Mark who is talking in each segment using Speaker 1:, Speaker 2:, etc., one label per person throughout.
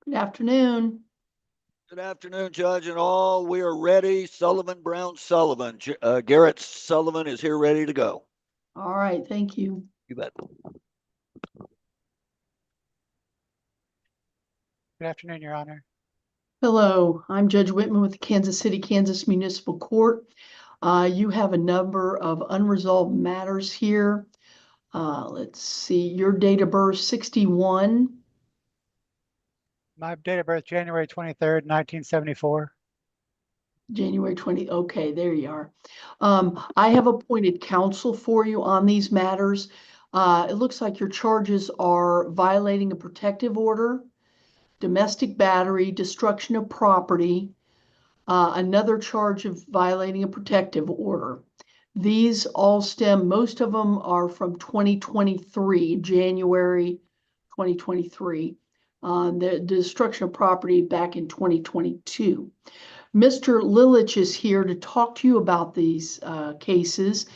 Speaker 1: Good afternoon.
Speaker 2: Good afternoon, Judge and all. We are ready. Sullivan, Brown, Sullivan. Garrett Sullivan is here ready to go.
Speaker 1: All right, thank you.
Speaker 2: You bet.
Speaker 3: Good afternoon, Your Honor.
Speaker 1: Hello, I'm Judge Whitman with the Kansas City, Kansas Municipal Court. You have a number of unresolved matters here. Let's see, your date of birth 61,
Speaker 3: My date of birth, January 23rd, 1974.
Speaker 1: January 20. Okay, there you are. I have appointed counsel for you on these matters. It looks like your charges are violating a protective order, domestic battery, destruction of property, another charge of violating a protective order. These all stem, most of them are from 2023, January 2023. The destruction of property back in 2022. Mr. Lilich is here to talk to you about these cases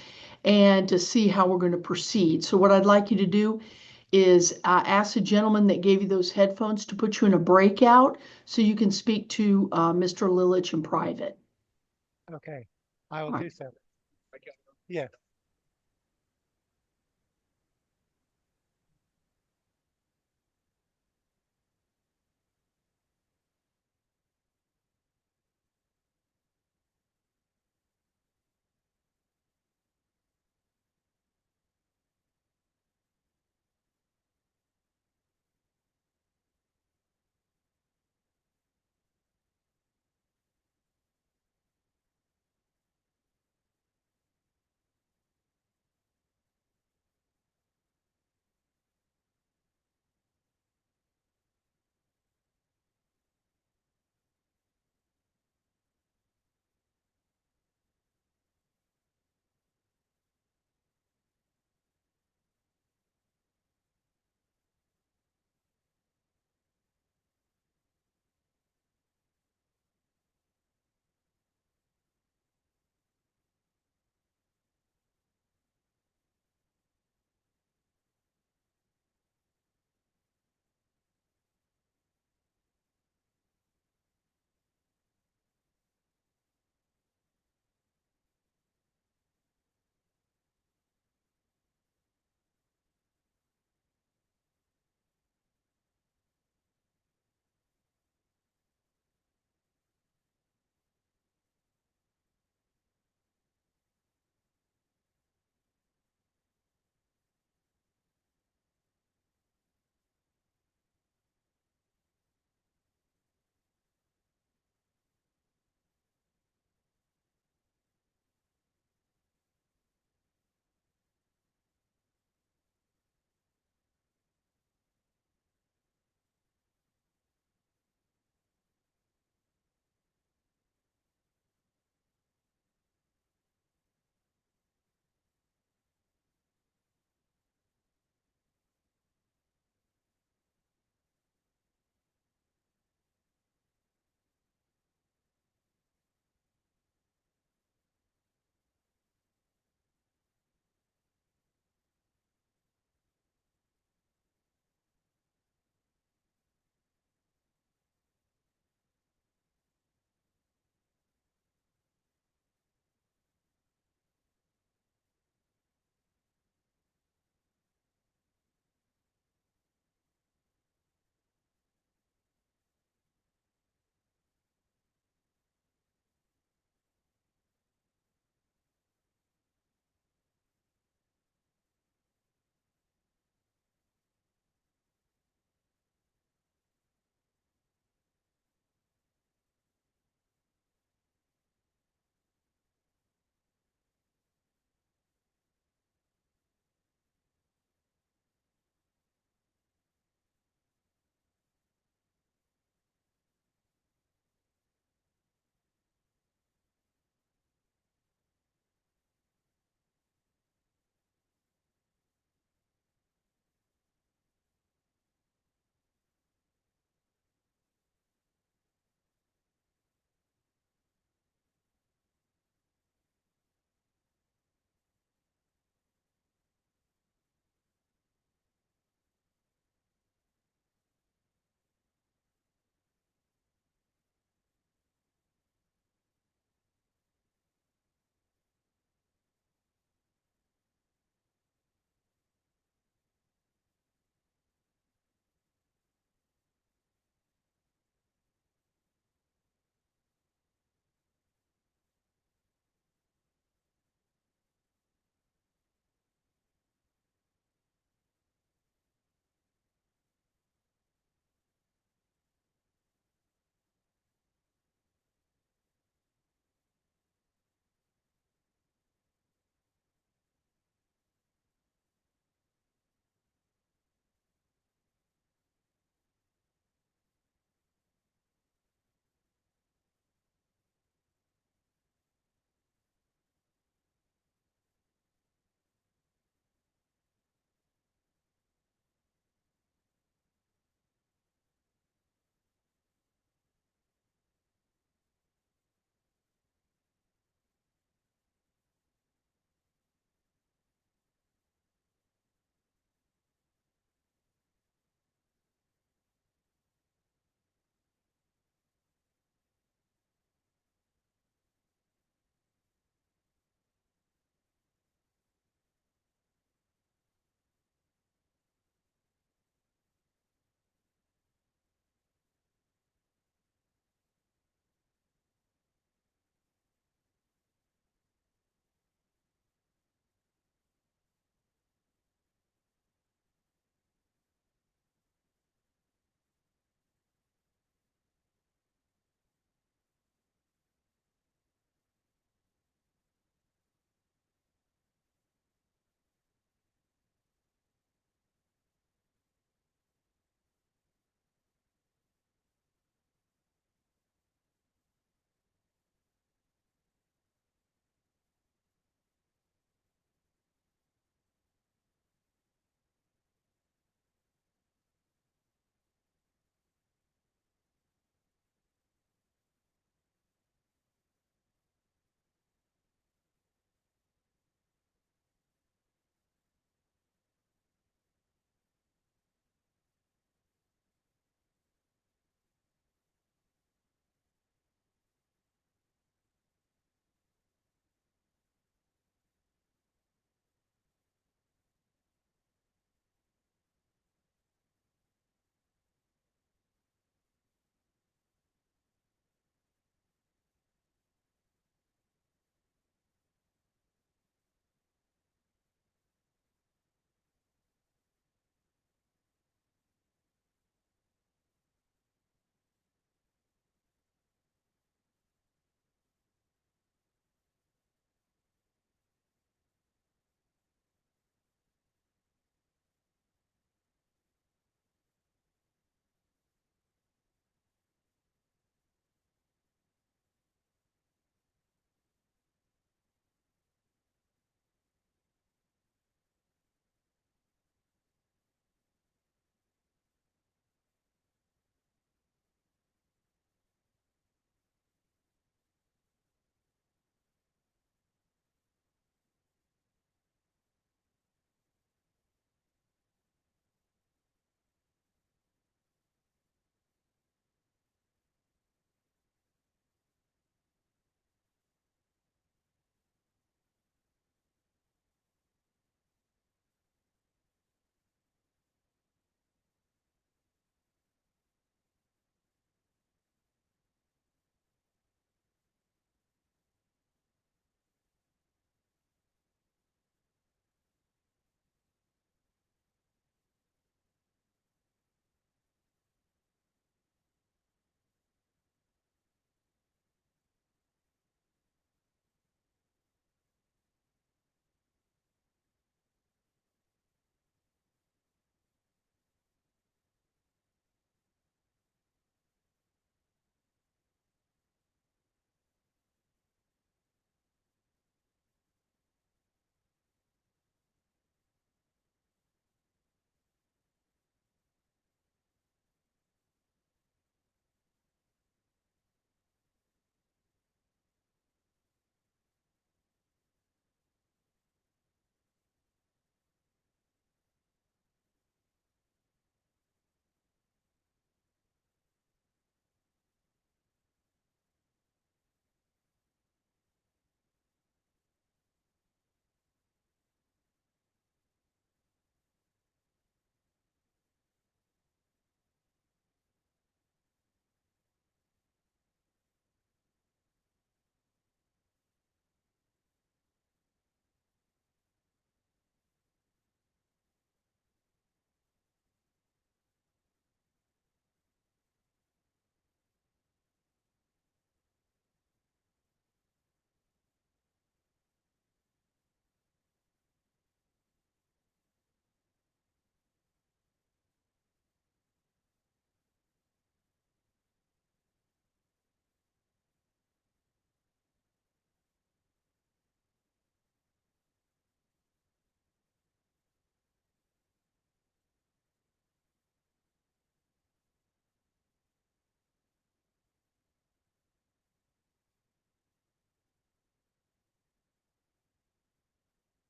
Speaker 1: and to see how we're going to proceed. So what I'd like you to do is ask the gentleman that gave you those headphones to put you in a breakout so you can speak to Mr. Lilich in private.
Speaker 3: Okay, I will
Speaker 1: All right.
Speaker 3: do so. Yes.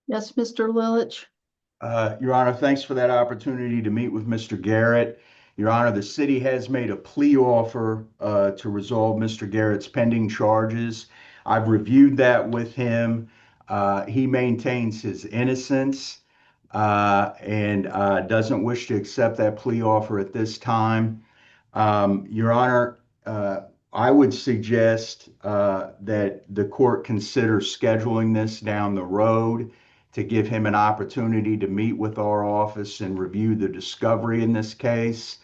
Speaker 1: Yes, Mr. Lilich?
Speaker 4: Your Honor, thanks for that opportunity to meet with Mr. Garrett. Your Honor, the city has made a plea offer to resolve Mr. Garrett's pending charges. I've reviewed that with him. He maintains his innocence and doesn't wish to accept that plea offer at this time. Your Honor, I would suggest that the court consider scheduling this down the road to give him an opportunity to meet with our office and review the discovery in this case.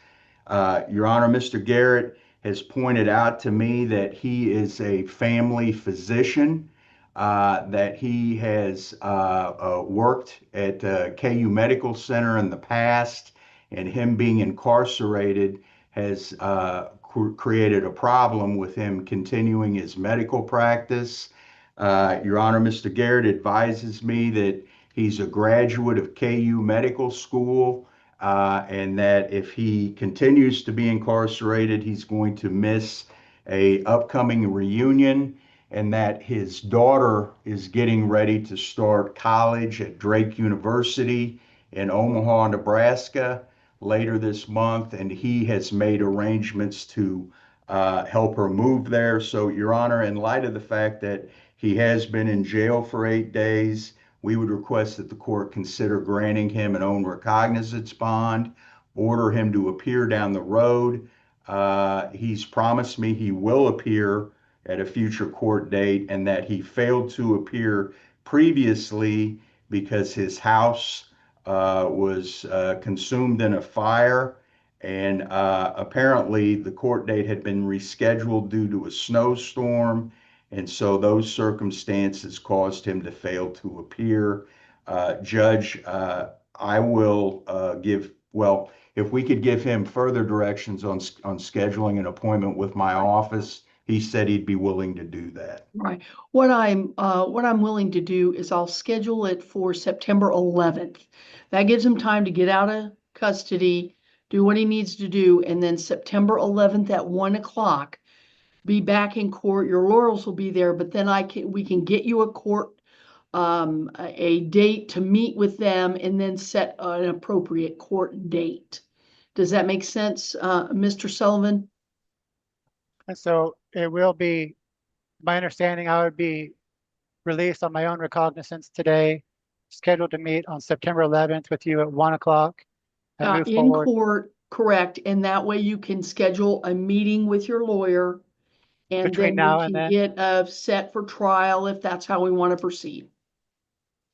Speaker 4: Your Honor, Mr. Garrett has pointed out to me that he is a family physician, that he has worked at KU Medical Center in the past, and him being incarcerated has created a problem with him continuing his medical practice. Your Honor, Mr. Garrett advises me that he's a graduate of KU Medical School, and that if he continues to be incarcerated, he's going to miss a upcoming reunion, and that his daughter is getting ready to start college at Drake University in Omaha, Nebraska later this month, and he has made arrangements to help her move there. So, Your Honor, in light of the fact that he has been in jail for 8 days, we would request that the court consider granting him an own recognizance bond, order him to appear down the road. He's promised me he will appear at a future court date, and that he failed to appear previously because his house was consumed in a fire. And apparently, the court date had been rescheduled due to a snowstorm. And so those circumstances caused him to fail to appear. Judge, I will well, if we could give him further directions on scheduling an appointment with my office, he said he'd be willing to do that.
Speaker 1: Right. What I'm willing to do is I'll schedule it for September 11th. That gives him time to get out of custody, do what he needs to do, and then September 11th at 1 o'clock, be back in court. Your laurels will be there, but then we can get you a court, a date to meet with them, and then set an appropriate court date. Does that make sense, Mr. Sullivan?
Speaker 3: And so it will be, my understanding, I would be released on my own recognizance today, scheduled to meet on September 11th with you at 1 o'clock and move
Speaker 1: In
Speaker 3: forward.
Speaker 1: court, correct, and that way you can schedule a meeting with your lawyer, and
Speaker 3: Between
Speaker 1: then we
Speaker 3: now and
Speaker 1: can
Speaker 3: then?
Speaker 1: get set for trial if that's how we want to proceed.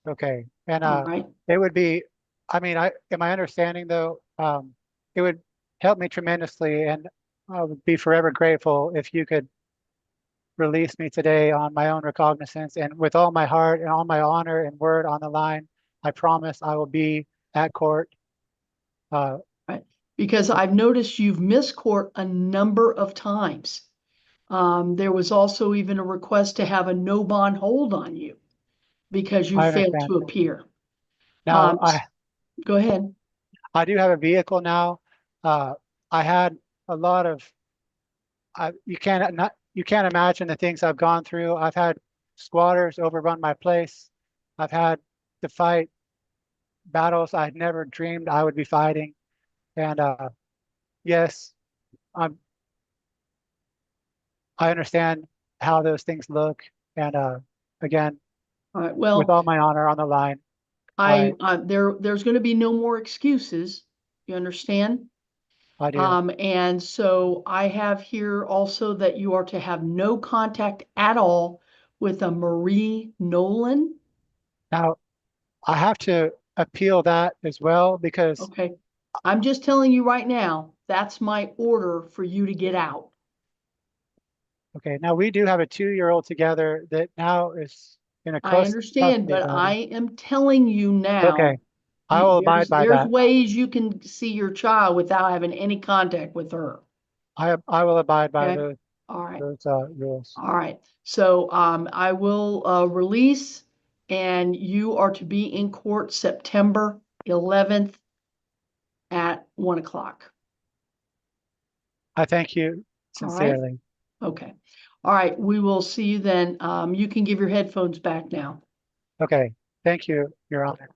Speaker 3: Okay. And
Speaker 1: All right.
Speaker 3: it would be, I mean, in my understanding though, it would help me tremendously, and I would be forever grateful if you could release me today on my own recognizance, and with all my heart and all my honor and word on the line, I promise I will be at court.
Speaker 1: Right. Because I've noticed you've missed court a number of times. There was also even a request to have a no bond hold on you because you
Speaker 3: I
Speaker 1: failed
Speaker 3: understand.
Speaker 1: to appear.
Speaker 3: Now,
Speaker 1: Go ahead.
Speaker 3: I do have a vehicle now. I had a lot of, you can't imagine the things I've gone through. I've had squatters overrun my place. I've had to fight battles I had never dreamed I would be fighting. And yes, I'm, I understand how those things look. And again,
Speaker 1: All right.
Speaker 3: with
Speaker 1: Well,
Speaker 3: all my honor on the line,
Speaker 1: there's going to be no more excuses. You understand?
Speaker 3: I do.
Speaker 1: And so I have here also that you are to have no contact at all with a Marie Nolan.
Speaker 3: Now, I have to appeal that as well because,
Speaker 1: Okay. I'm just telling you right now, that's my order for you to get out.
Speaker 3: okay, now we do have a 2-year-old together that now is in a
Speaker 1: I
Speaker 3: close
Speaker 1: understand,
Speaker 3: custody
Speaker 1: but I
Speaker 3: battle.
Speaker 1: am telling you
Speaker 3: Okay,
Speaker 1: now,
Speaker 3: I will abide by
Speaker 1: there's
Speaker 3: that.
Speaker 1: ways you can see your child without having any contact with her.
Speaker 3: I will abide by
Speaker 1: Okay. All right.
Speaker 3: those rules.
Speaker 1: All right. So I will release, and you are to be in court September 11th at 1 o'clock.
Speaker 3: I thank you
Speaker 1: All right.
Speaker 3: sincerely.
Speaker 1: Okay. All right. We will see you then. You can give your headphones back now.
Speaker 3: Okay, Thank you, Your Honor.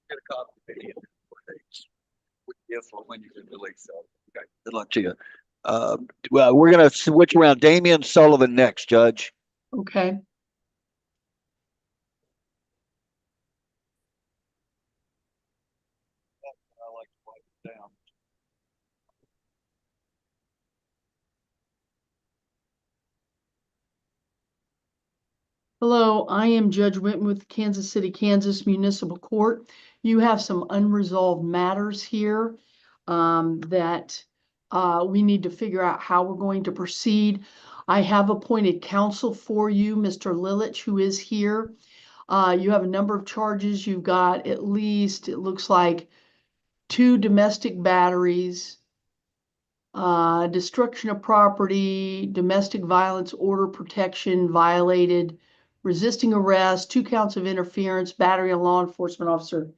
Speaker 2: Get a copy of the video. If or when you can release that. Okay, good luck to you. Well, we're gonna switch around. Damian Sullivan next, Judge.
Speaker 1: Okay.
Speaker 2: I like to write it down.
Speaker 1: Hello, I am Judge Winton with Kansas City, Kansas Municipal Court. You have some unresolved matters here that we need to figure out how we're going to proceed. I have appointed counsel for you, Mr. Lilich, who is here. You have a number of charges. You've got at least, it looks like, 2 domestic batteries, destruction of property, domestic violence order protection violated, resisting arrest, 2 counts of interference, battery on law enforcement officer,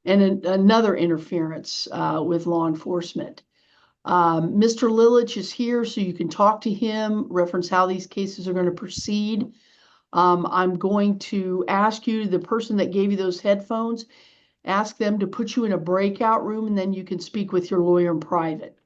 Speaker 1: and another interference with law enforcement. Mr. Lilich is here, so you can talk to him, reference how these cases are going to proceed. I'm going to ask you, the person that gave you those headphones, ask them to put you in a breakout room, and then you can speak with your lawyer in private.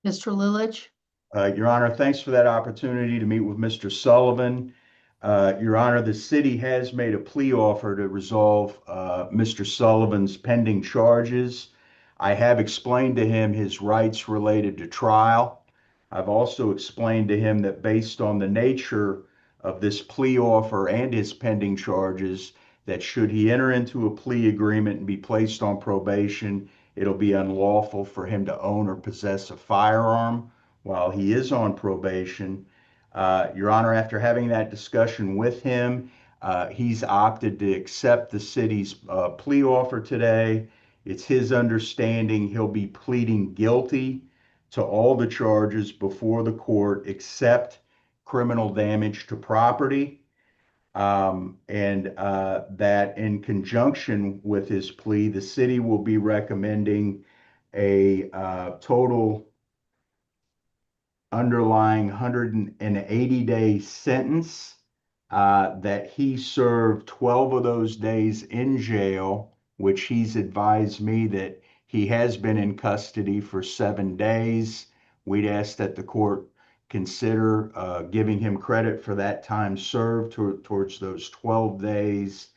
Speaker 1: Mr. Lilich?
Speaker 4: Your Honor, thanks for that opportunity to meet with Mr. Sullivan. Your Honor, the city has made a plea offer to resolve Mr. Sullivan's pending charges. I have explained to him his rights related to trial. I've also explained to him that based on the nature of this plea offer and his pending charges, that should he enter into a plea agreement and be placed on probation, it'll be unlawful for him to own or possess a firearm while he is on probation. Your Honor, after having that discussion with him, he's opted to accept the city's plea offer today. It's his understanding he'll be pleading guilty to all the charges before the court except criminal damage to property. And that in conjunction with his plea, the city will be recommending a total underlying 180-day sentence, that he served 12 of those days in jail, which he's advised me that he has been in custody for 7 days. We'd ask that the court consider giving him credit for that time served towards those 12 days.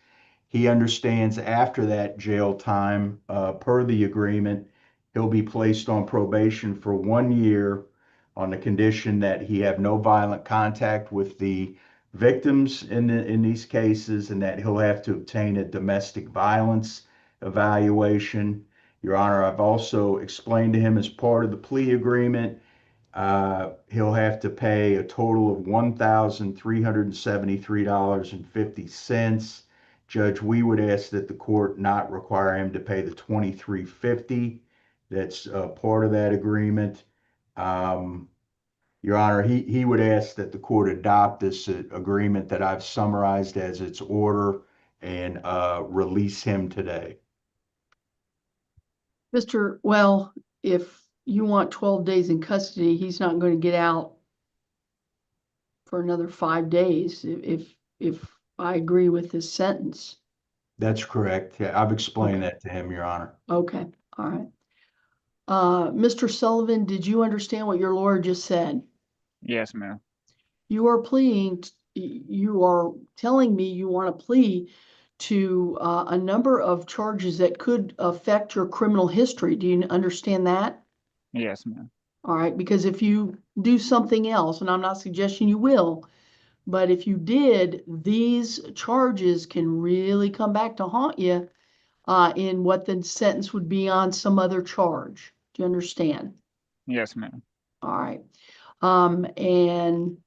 Speaker 4: He understands after that jail time, per the agreement, he'll be placed on probation for 1 year on the condition that he have no violent contact with the victims in these cases, and that he'll have to obtain a domestic violence evaluation. Your Honor, I've also explained to him as part of the plea agreement, he'll have to pay a total of $1,373.50. Judge, we would ask that the court not require him to pay the $2,350. That's part of that agreement. Your Honor, he would ask that the court adopt this agreement that I've summarized as its order and release him today.
Speaker 1: Well, if you want 12 days in custody, he's not going to get out for another 5 days if I agree with this sentence.
Speaker 4: That's correct. Yeah, I've explained that to him, Your Honor.
Speaker 1: Okay, all right. Mr. Sullivan, did you understand what your lawyer just said?
Speaker 5: Yes, ma'am.
Speaker 1: You are telling me you want to plea to a number of charges that could affect your criminal history. Do you understand that?
Speaker 5: Yes, ma'am.
Speaker 1: All right, because if you do something else, and I'm not suggesting you will, but if you did, these charges can really come back to haunt you in what the sentence would be on some other charge. Do you understand?
Speaker 5: Yes, ma'am.
Speaker 1: All right. And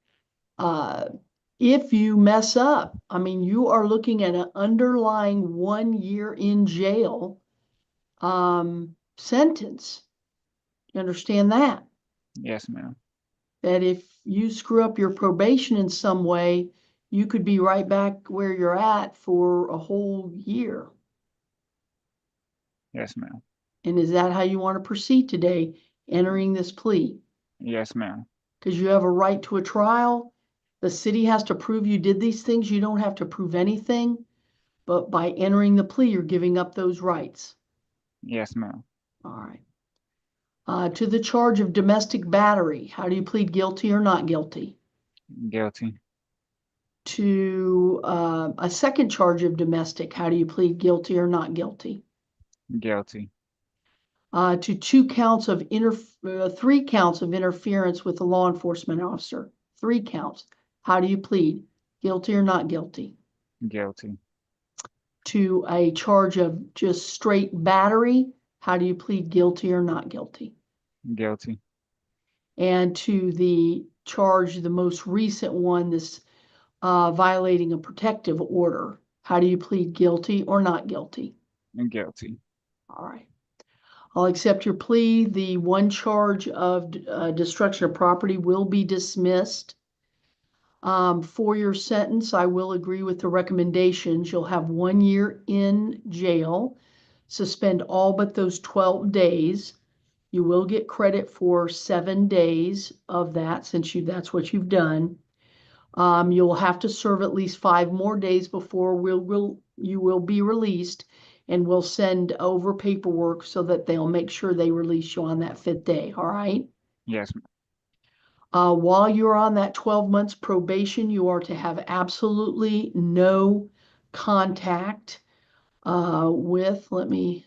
Speaker 1: if you mess up, I mean, you are looking at an underlying 1 year in jail sentence. You understand that?
Speaker 5: Yes, ma'am.
Speaker 1: That if you screw up your probation in some way, you could be right back where you're at for a whole year.
Speaker 5: Yes, ma'am.
Speaker 1: And is that how you want to proceed today, entering this plea?
Speaker 5: Yes, ma'am.
Speaker 1: Because you have a right to a trial. The city has to prove you did these things. You don't have to prove anything. But by entering the plea, you're giving up those rights.
Speaker 5: Yes, ma'am.
Speaker 1: All right. To the charge of domestic battery, how do you plead guilty or not guilty?
Speaker 5: Guilty.
Speaker 1: To a second charge of domestic, how do you plead guilty or not guilty?
Speaker 5: Guilty.
Speaker 1: To 3 counts of interference with a law enforcement officer, 3 counts. How do you plead? Guilty or not guilty?
Speaker 5: Guilty.
Speaker 1: To a charge of just straight battery, how do you plead guilty or not guilty?
Speaker 5: Guilty.
Speaker 1: And to the charge, the most recent one, this violating a protective order, how do you plead guilty or not guilty?
Speaker 5: Guilty.
Speaker 1: All right. I'll accept your plea. The one charge of destruction of property will be dismissed. For your sentence, I will agree with the recommendations. You'll have 1 year in jail, suspend all but those 12 days. You will get credit for 7 days of that since that's what you've done. You'll have to serve at least 5 more days before you will be released, and we'll send over paperwork so that they'll make sure they release you on that 5th day. All right.
Speaker 5: Yes,
Speaker 1: While you're on that 12 months probation, you are to have absolutely no contact with, I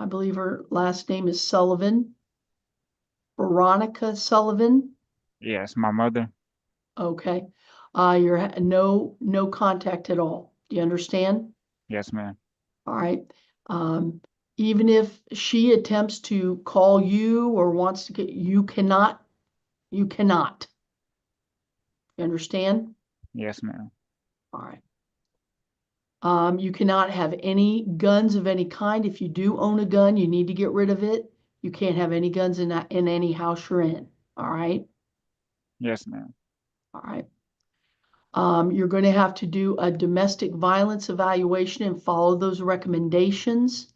Speaker 1: believe her last name is Sullivan, Veronica Sullivan.
Speaker 5: yes, my mother.
Speaker 1: Okay. No contact at all. Do you understand?
Speaker 5: Yes, ma'am.
Speaker 1: All right. Um, Even if she attempts to call you or wants to get, you cannot. You understand?
Speaker 5: Yes, ma'am.
Speaker 1: All right. You cannot have any guns of any kind. If you do own a gun, you need to get rid of it. You can't have any guns in any house you're in. All right.
Speaker 5: Yes, ma'am.
Speaker 1: All right. You're going to have to do a domestic violence evaluation and follow those recommendations.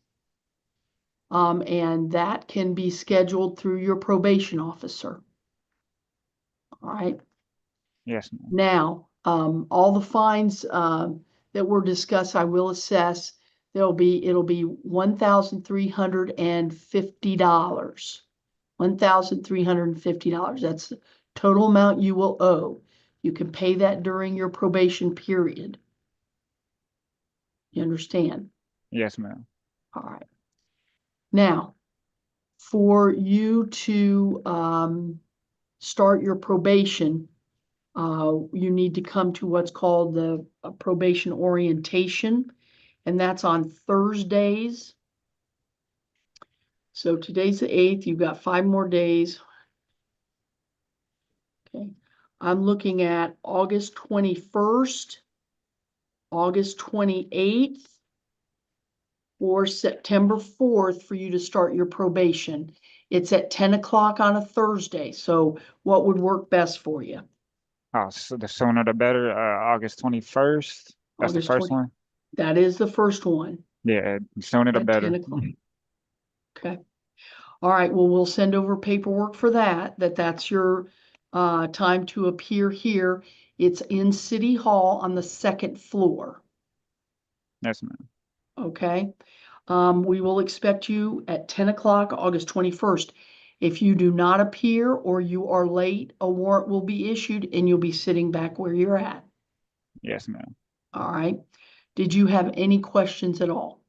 Speaker 1: And that can be scheduled through your probation officer. All right.
Speaker 5: Yes, ma'am.
Speaker 1: Now, all the fines that were discussed, I will assess. It'll be $1,350. $1,350. That's the total amount you will owe. You can pay that during your probation period. You understand?
Speaker 5: Yes, ma'am.
Speaker 1: All right. Now, for you to start your probation, you need to come to what's called the probation orientation, and that's on Thursdays. So today's the 8th. You've got 5 more days. Okay. I'm looking at August 21st, August 28th, or September 4th for you to start your probation. It's at 10 o'clock on a Thursday. So what would work best for you?
Speaker 5: Oh, so the sooner the better. August 21st. That's the
Speaker 1: August
Speaker 5: first
Speaker 1: 20.
Speaker 5: one.
Speaker 1: That is the first one
Speaker 5: Yeah, the sooner the
Speaker 1: at 10
Speaker 5: better.
Speaker 1: o'clock. Okay. All right. Well, we'll send over paperwork for that's your time to appear here. It's in City Hall on the 2nd floor.
Speaker 5: Yes, ma'am.
Speaker 1: Okay. We will expect you at 10 o'clock, August 21st. If you do not appear or you are late, a warrant will be issued and you'll be sitting back where you're at.
Speaker 5: Yes, ma'am.
Speaker 1: All right. Did you have any questions at all?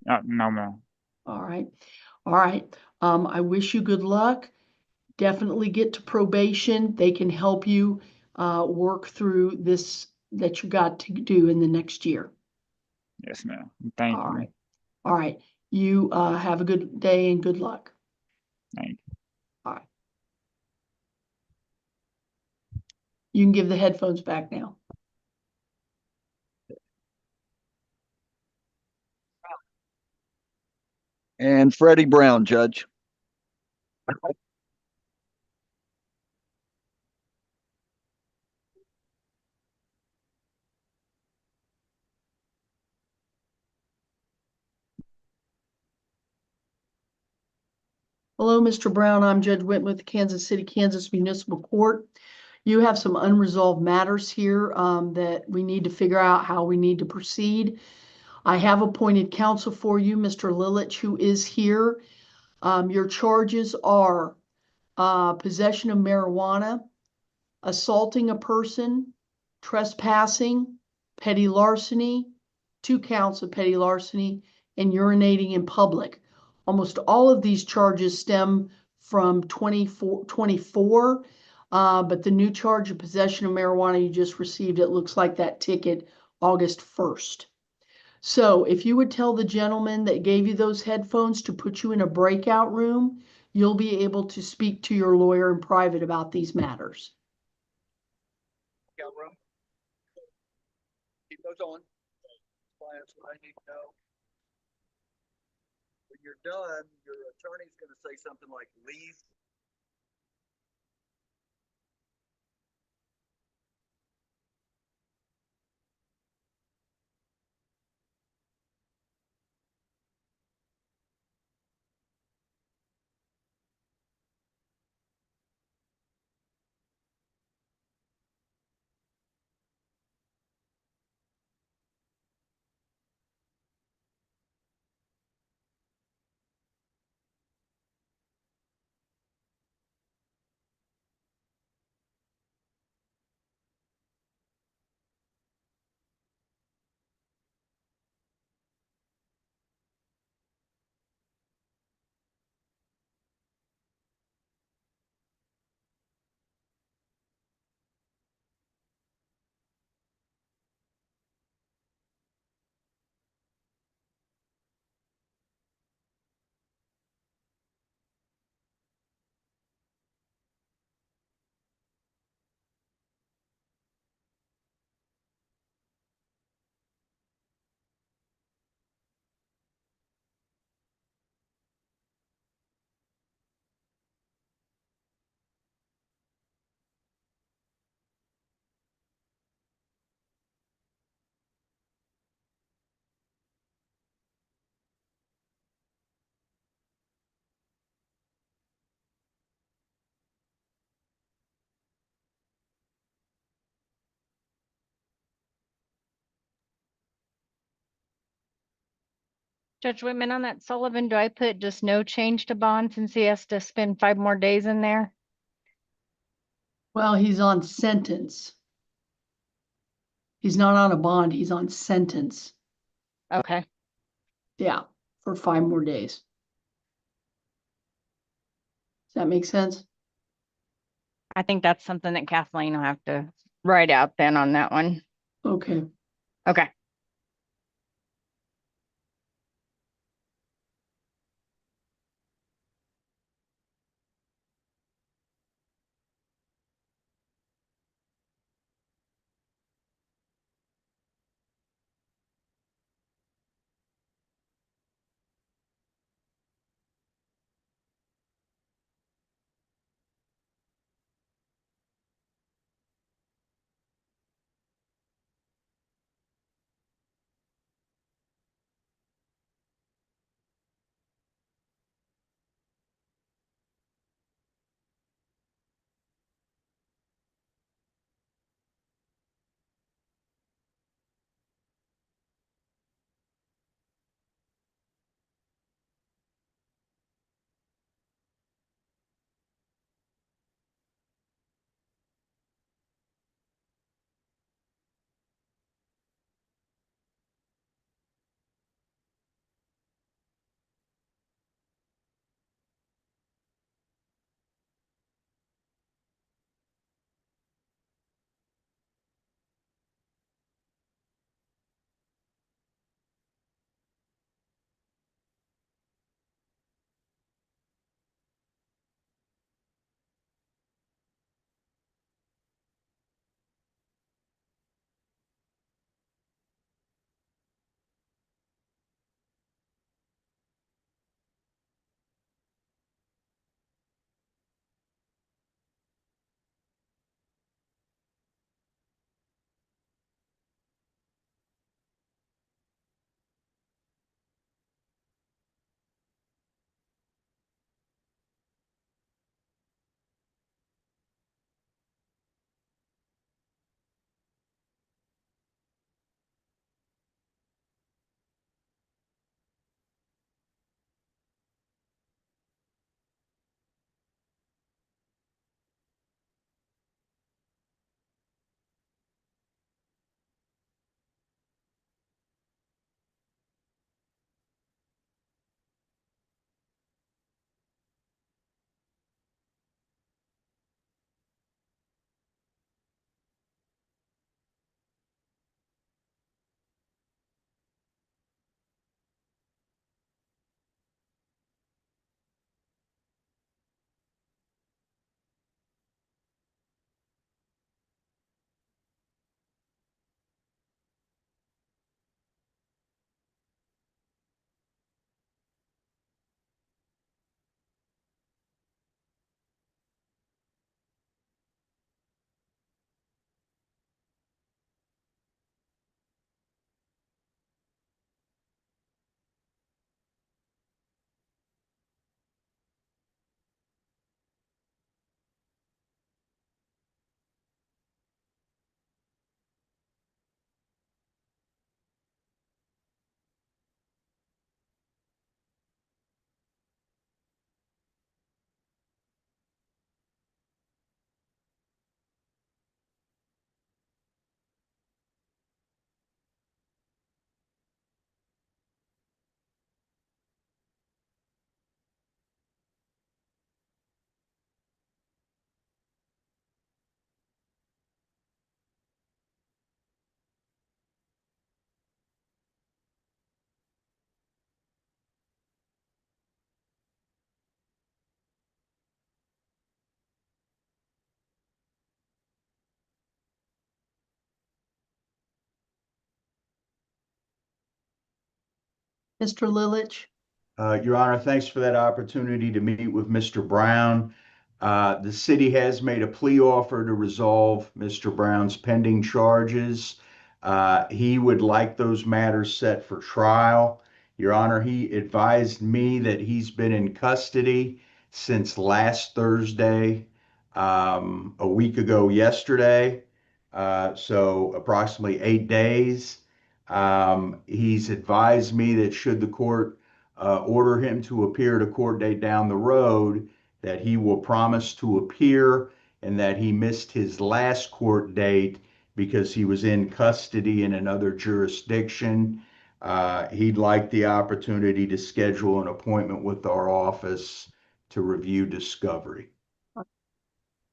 Speaker 5: No, ma'am.
Speaker 1: All right. All right. I wish you good luck. Definitely get to probation. They can help you work through this that you got to do in the next year.
Speaker 5: Yes, ma'am. Thank
Speaker 1: All
Speaker 5: you.
Speaker 1: right. All right. You have a good day and good luck.
Speaker 5: Thank you.
Speaker 1: All right. You can give the headphones back now.
Speaker 2: And Freddie Brown, Judge.
Speaker 1: Hello, Mr. Brown. I'm Judge Whitman, Kansas City, Kansas Municipal Court. You have some unresolved matters here that we need to figure out how we need to proceed. I have appointed counsel for you, Mr. Lilich, who is here. Your charges are possession of marijuana, assaulting a person, trespassing, petty larceny, 2 counts of petty larceny, and urinating in public. Almost all of these charges stem from 24, but the new charge of possession of marijuana you just received, it looks like that ticket August 1st. So if you would tell the gentleman that gave you those headphones to put you in a breakout room, you'll be able to speak to your lawyer in private about these matters.
Speaker 2: Got room? Keep those on. That's what I need to know. When you're done, your attorney's gonna say something like, leave.
Speaker 6: Judge Whitman, on that Sullivan, do I put just no change to bond since he has to spend 5 more days in there?
Speaker 1: Well, he's on sentence. He's not on a bond, he's on sentence.
Speaker 6: Okay,
Speaker 1: Yeah, for 5 more days. Does that make sense?
Speaker 6: I think that's something that Kathleen will have to write out then on that one.
Speaker 1: Okay.
Speaker 6: Okay.
Speaker 1: Mr. Lilich?
Speaker 4: Your Honor, thanks for that opportunity to meet with Mr. Brown. The city has made a plea offer to resolve Mr. Brown's pending charges. He would like those matters set for trial. Your Honor, he advised me that he's been in custody since last Thursday, a week ago yesterday, so approximately 8 days. He's advised me that should the court order him to appear at a court date down the road, that he will promise to appear and that he missed his last court date because he was in custody in another jurisdiction. He'd like the opportunity to schedule an appointment with our office to review discovery.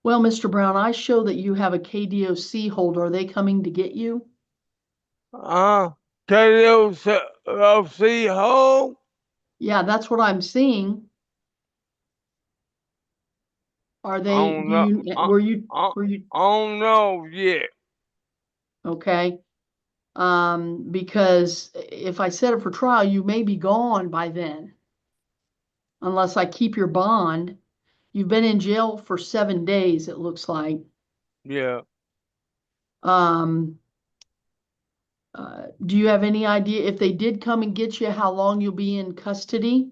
Speaker 1: Well, Mr. Brown, I show that you have a KDOC hold. Are they coming to get you?
Speaker 7: KLC home?
Speaker 1: Yeah, that's what I'm seeing. Are
Speaker 7: I
Speaker 1: they,
Speaker 7: don't
Speaker 1: do
Speaker 7: know.
Speaker 1: you,
Speaker 7: I, I,
Speaker 1: were you,
Speaker 7: I don't know yet.
Speaker 1: okay? Because if I set it for trial, you may be gone by then. Unless I keep your bond. You've been in jail for 7 days, it looks like.
Speaker 7: Yeah.
Speaker 1: Um, do you have any idea if they did come and get you, how long you'll be in custody?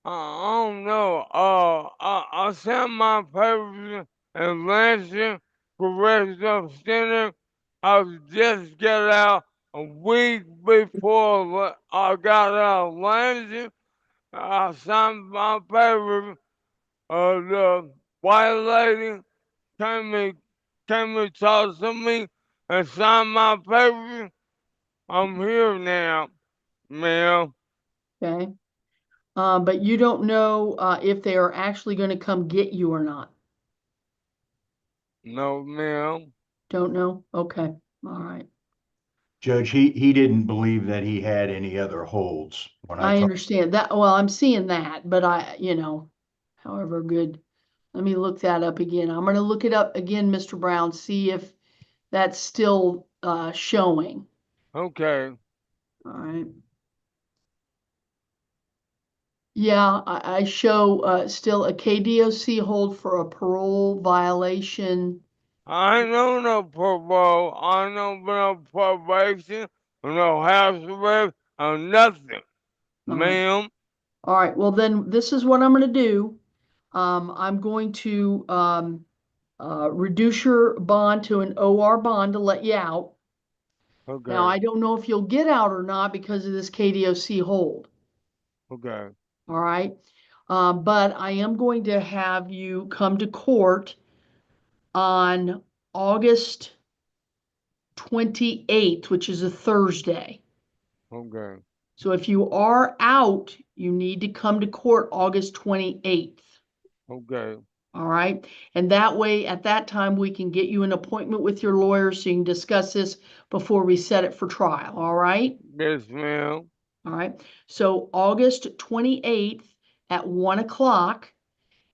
Speaker 7: I don't know. I sent my papers in Lansing Correctional Center. I was just got out a week before I got out of Lansing. I signed my papers. The white lady came and talked to me and signed my papers. I'm here now, ma'am.
Speaker 1: Okay. But you don't know, if they are actually gonna come get you or not.
Speaker 7: No, ma'am.
Speaker 1: Don't know? Okay, all right.
Speaker 4: Judge, he didn't believe that he had any other holds when I
Speaker 1: I
Speaker 4: talked.
Speaker 1: understand that. Well, I'm seeing that, but however good. Let me look that up again. I'm gonna look it up again, Mr. Brown, see if that's still showing.
Speaker 7: Okay.
Speaker 1: All right. Yeah, I show still a KDOC hold for a parole violation.
Speaker 7: I ain't know no parole. I ain't know no probation, no house arrest, or nothing,
Speaker 1: All right.
Speaker 7: ma'am.
Speaker 1: All right. Well, then this is what I'm gonna do. I'm going to reduce your bond to an OR bond to let you out. Now,
Speaker 7: Okay.
Speaker 1: I don't know if you'll get out or not because of this KDOC hold.
Speaker 7: Okay.
Speaker 1: All right. But I am going to have you come to court on August 28th, which is a Thursday.
Speaker 7: Okay.
Speaker 1: So if you are out, you need to come to court August 28th.
Speaker 7: Okay.
Speaker 1: All right. And that way, at that time, we can get you an appointment with your lawyer so you can discuss this before we set it for trial. All right.
Speaker 7: Yes, ma'am.
Speaker 1: All right. So August 28th at 1 o'clock.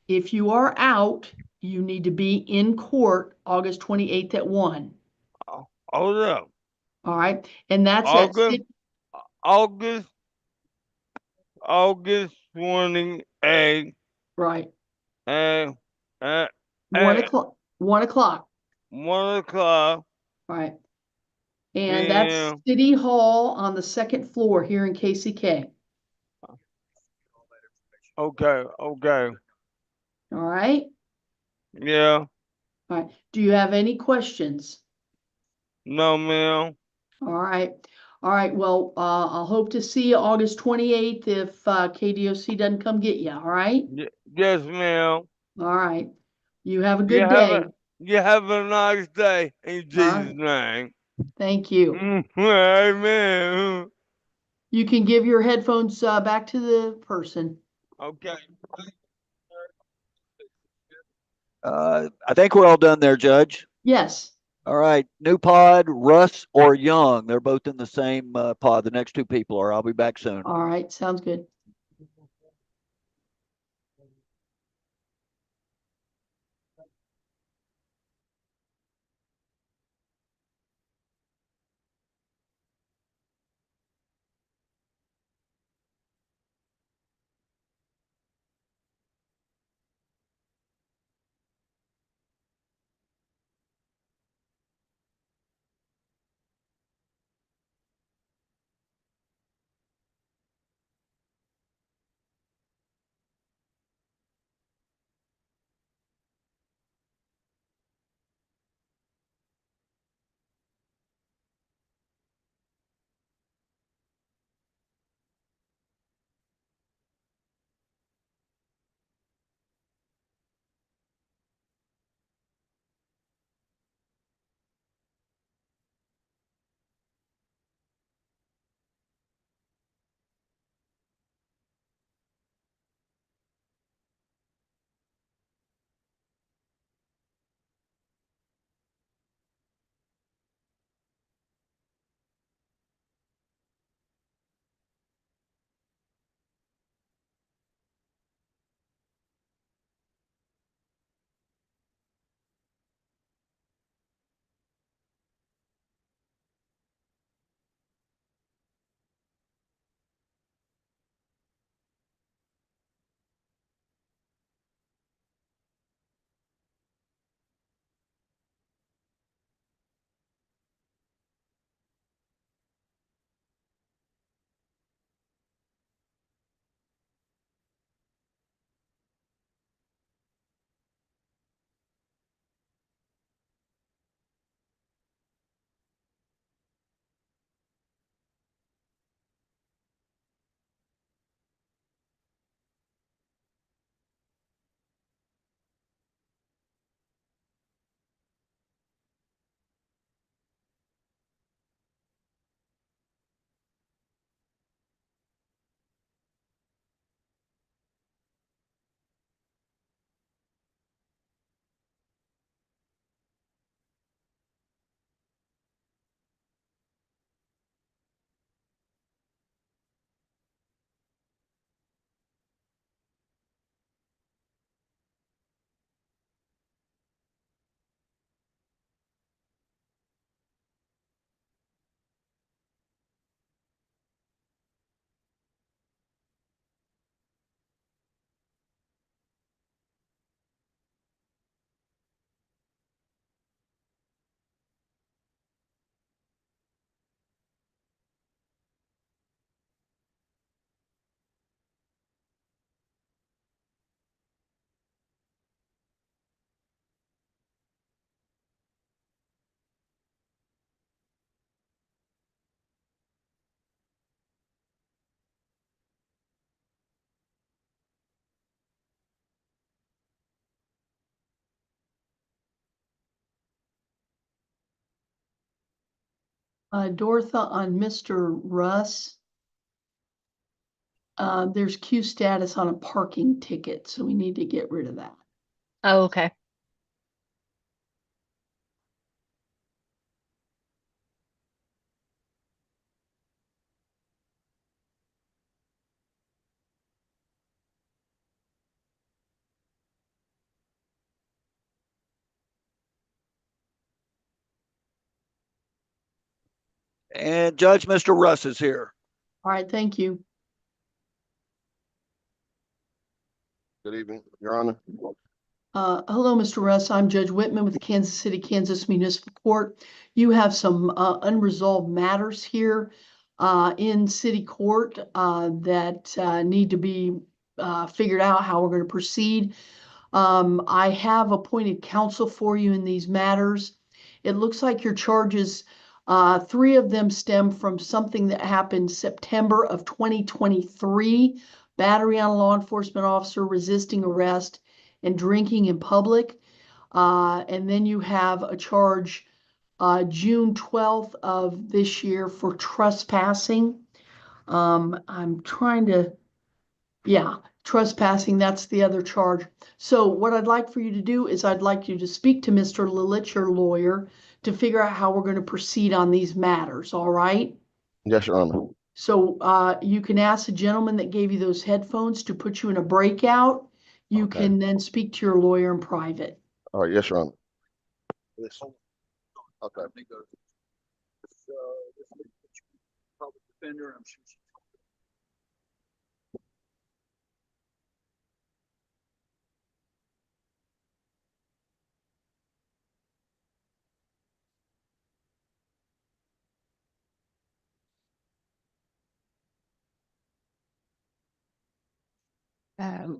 Speaker 1: If you are out, you need to be in court August 28th at 1.
Speaker 7: Hold up.
Speaker 1: All right. And that's at
Speaker 7: August, August, August 28th
Speaker 1: right.
Speaker 7: and at,
Speaker 1: 1 o'clock. 1 o'clock.
Speaker 7: 1 o'clock
Speaker 1: Right. And that's
Speaker 7: p.m.
Speaker 1: City Hall on the second floor here in KCK.
Speaker 7: Okay. Okay.
Speaker 1: All right.
Speaker 7: Yeah.
Speaker 1: All right. Do you have any questions?
Speaker 7: No, ma'am.
Speaker 1: All right. All right. Well, I'll hope to see you August 28th if KDOC doesn't come get you. All right.
Speaker 7: Yes, ma'am.
Speaker 1: All right. You have a
Speaker 7: You
Speaker 1: good
Speaker 7: have
Speaker 1: day.
Speaker 7: a you have a nice day in
Speaker 1: All
Speaker 7: Jesus'
Speaker 1: right.
Speaker 7: name.
Speaker 1: Thank you.
Speaker 7: Amen.
Speaker 1: You can give your headphones back to the person.
Speaker 7: Okay.
Speaker 2: I think we're all done there, Judge.
Speaker 1: Yes.
Speaker 2: All right, new pod, Russ or Young. They're both in the same pod. The next two people are. I'll be back soon.
Speaker 1: All right. Sounds good. Dorotha, on Mr. Russ, there's queue status on a parking ticket, so we need to get rid of that.
Speaker 6: Oh, okay.
Speaker 2: And Judge, Mr. Russ is here.
Speaker 1: All right, thank you.
Speaker 8: Good evening, Your Honor.
Speaker 1: Hello, Mr. Russ. I'm Judge Whitman with the Kansas City, Kansas Municipal Court. You have some unresolved matters here in city court that need to be figured out how we're going to proceed. I have appointed counsel for you in these matters. It looks like your charges, three of them stem from something that happened September of 2023, battery on a law enforcement officer, resisting arrest, and drinking in public. And then you have a charge June 12th of this year for trespassing. I'm trying to, yeah, trespassing, that's the other charge. So what I'd like for you to do is I'd like you to speak to Mr. Lilich, your lawyer, to figure out how we're going to proceed on these matters, all right?
Speaker 8: Yes, Your Honor.
Speaker 1: So you can ask the gentleman that gave you those headphones to put you in a breakout. You
Speaker 8: Okay.
Speaker 1: can then speak to your lawyer in private.
Speaker 8: All right, yes, Your Honor. Yes. Okay.
Speaker 2: Public defender, I'm sure.
Speaker 6: Um,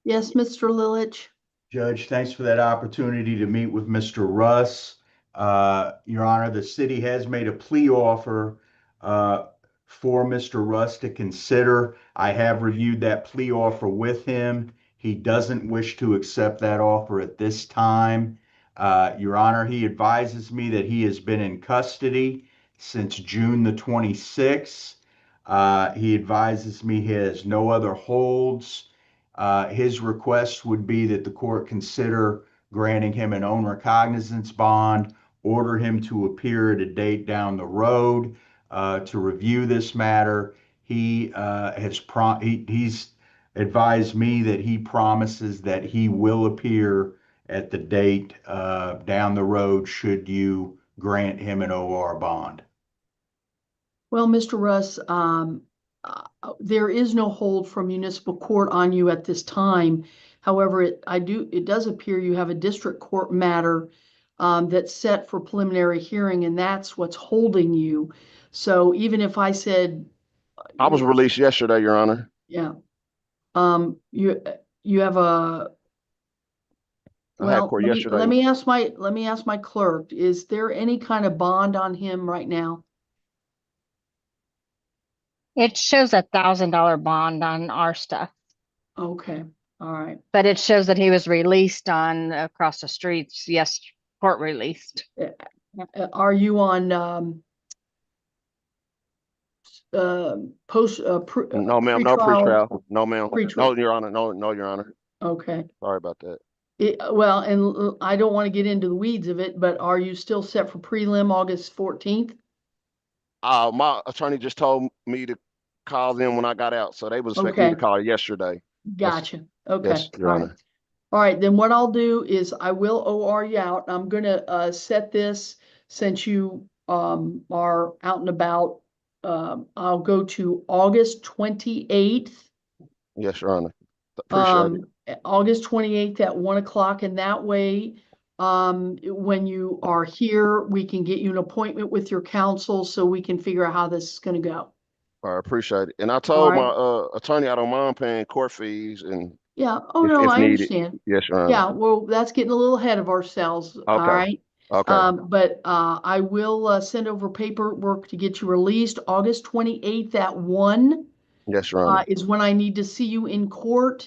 Speaker 1: Yes, Mr. Lilich.
Speaker 4: Judge, thanks for that opportunity to meet with Mr. Russ. Your Honor, the city has made a plea offer for Mr. Russ to consider. I have reviewed that plea offer with him. He doesn't wish to accept that offer at this time. Your Honor, he advises me that he has been in custody since June the 26th. He advises me he has no other holds. His request would be that the court consider granting him an own recognizance bond, order him to appear at a date down the road to review this matter. He's advised me that he promises that he will appear at the date down the road should you grant him an OR bond.
Speaker 1: Well, Mr. Russ, there is no hold from municipal court on you at this time. However, it does appear you have a district court matter that's set for preliminary hearing, and that's what's holding you. So even if I said,
Speaker 8: I was released yesterday, Your Honor.
Speaker 1: yeah, you have a,
Speaker 8: I had
Speaker 1: well,
Speaker 8: court
Speaker 1: let
Speaker 8: yesterday.
Speaker 1: me ask my clerk, is there any kind of bond on him right now?
Speaker 6: It shows $1,000 bond on our stuff,
Speaker 1: Okay, all right.
Speaker 6: but it shows that he was released on across the streets. Yes, court released.
Speaker 1: Are you on post
Speaker 8: No, ma'am. No
Speaker 1: pretrial?
Speaker 8: pretrial. No, ma'am.
Speaker 1: Pretrial.
Speaker 8: No, Your Honor. No, Your Honor.
Speaker 1: Okay.
Speaker 8: Sorry about that.
Speaker 1: Well, and I don't want to get into the weeds of it, but are you still set for prelim August 14th?
Speaker 8: My attorney just told me to call them when I got out, so they was expecting me to
Speaker 1: Okay.
Speaker 8: call yesterday.
Speaker 1: Gotcha. Okay.
Speaker 8: Yes, Your
Speaker 1: All right.
Speaker 8: Honor.
Speaker 1: All right, then what I'll do is I will OR you out. I'm gonna set this since you are out and about. I'll go to August 28th.
Speaker 8: Yes, Your Honor. Appreciate it.
Speaker 1: August 28th at 1 o'clock, and that way, when you are here, we can get you an appointment with your counsel so we can figure out how this is gonna go.
Speaker 8: I appreciate it. And I
Speaker 1: All
Speaker 8: told
Speaker 1: right.
Speaker 8: my attorney I don't mind paying court fees and
Speaker 1: Yeah, oh no,
Speaker 8: if
Speaker 1: I
Speaker 8: needed.
Speaker 1: understand.
Speaker 8: Yes, Your Honor.
Speaker 1: Yeah, well, that's getting a little ahead of ourselves, all
Speaker 8: Okay.
Speaker 1: right?
Speaker 8: Okay.
Speaker 1: But I will send over paperwork to get you released. August 28th at 1
Speaker 8: Yes, Your Honor.
Speaker 1: is when I need to see you in court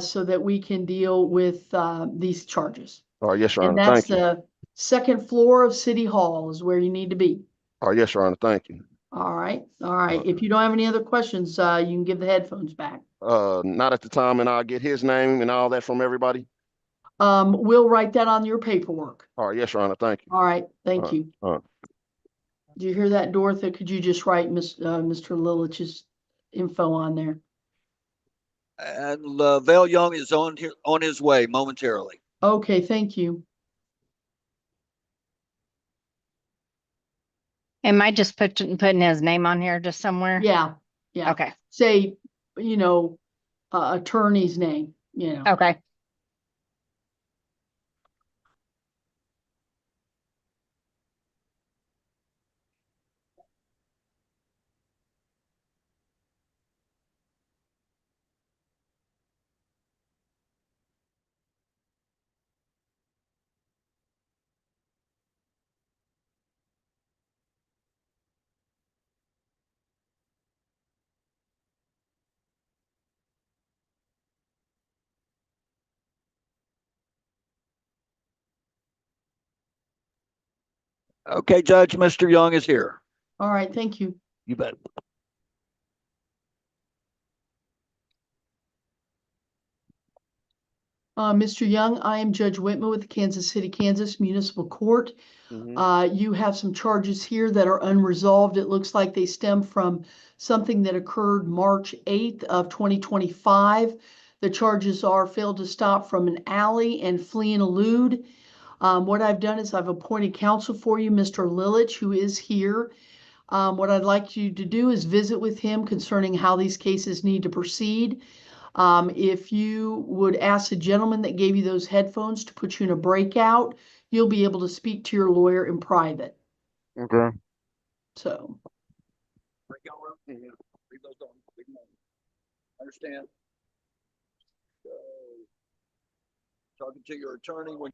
Speaker 1: so that we can deal with these charges.
Speaker 8: Oh, yes, Your
Speaker 1: And
Speaker 8: Honor.
Speaker 1: that's
Speaker 8: Thank you.
Speaker 1: the second floor of City Hall is where you need to be.
Speaker 8: Oh, yes, Your Honor. Thank you.
Speaker 1: All right, all right. If you don't have any other questions, you can give the headphones back.
Speaker 8: Not at the time, and I'll get his name and all that from everybody.
Speaker 1: We'll write that on your paperwork.
Speaker 8: Oh, yes, Your Honor. Thank you.
Speaker 1: All right, thank you. Did you hear that, Dorothy? Could you just write Mr. Lilich's info on there?
Speaker 2: And Lavelle Young is on his way momentarily.
Speaker 1: Okay, thank you.
Speaker 6: Am I just putting his name on here just somewhere?
Speaker 1: Yeah, yeah.
Speaker 6: Okay.
Speaker 1: Say, attorney's name,
Speaker 6: Okay.
Speaker 2: Okay, Judge, Mr. Young is here.
Speaker 1: All right, thank you.
Speaker 2: You bet.
Speaker 1: Mr. Young, I am Judge Whitman with the Kansas City, Kansas Municipal Court. You have some charges here that are unresolved. It looks like they stem from something that occurred March 8th of 2025. The charges are failed to stop from an alley and flee and elude. What I've done is I've appointed counsel for you, Mr. Lilich, who is here. What I'd like you to do is visit with him concerning how these cases need to proceed. If you would ask the gentleman that gave you those headphones to put you in a breakout, you'll be able to speak to your lawyer in private.
Speaker 8: Okay.
Speaker 1: So,
Speaker 2: Leave those on. Understand? talking to your attorney when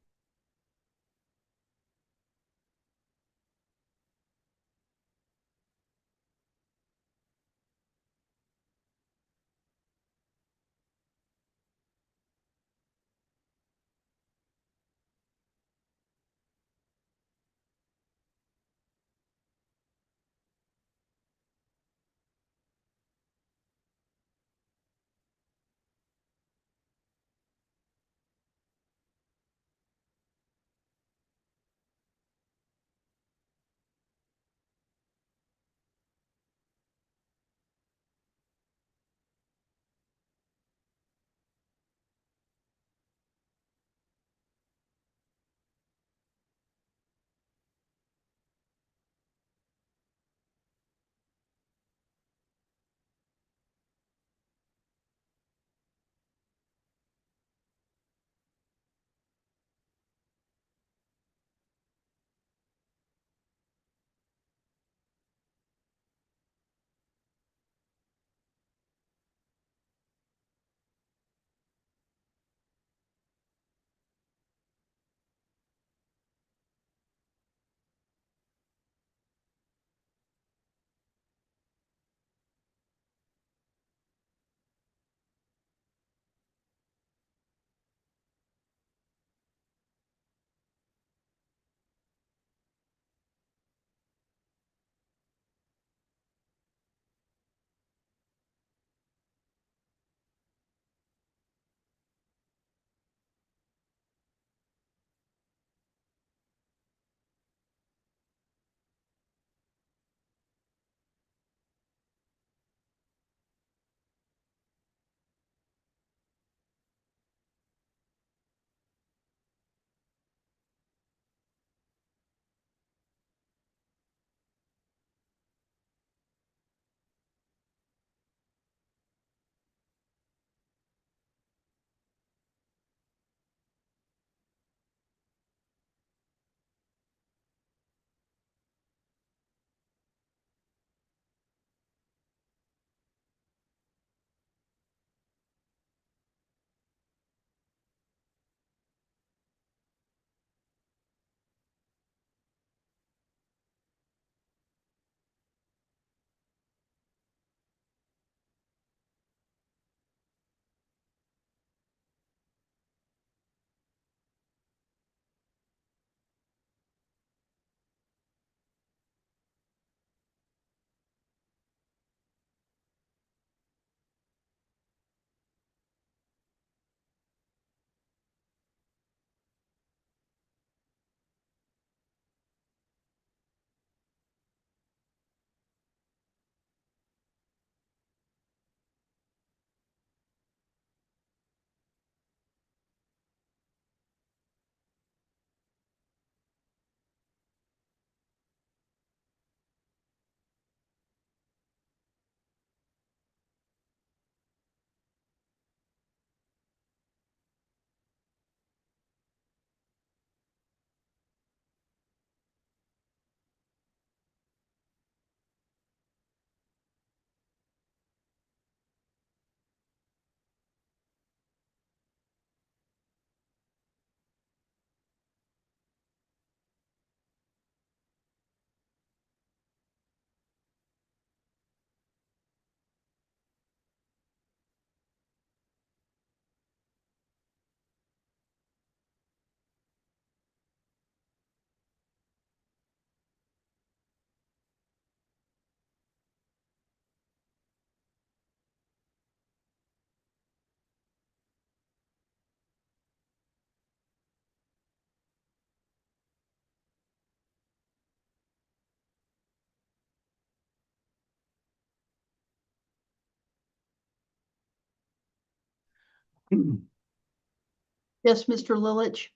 Speaker 1: Yes, Mr. Lilich?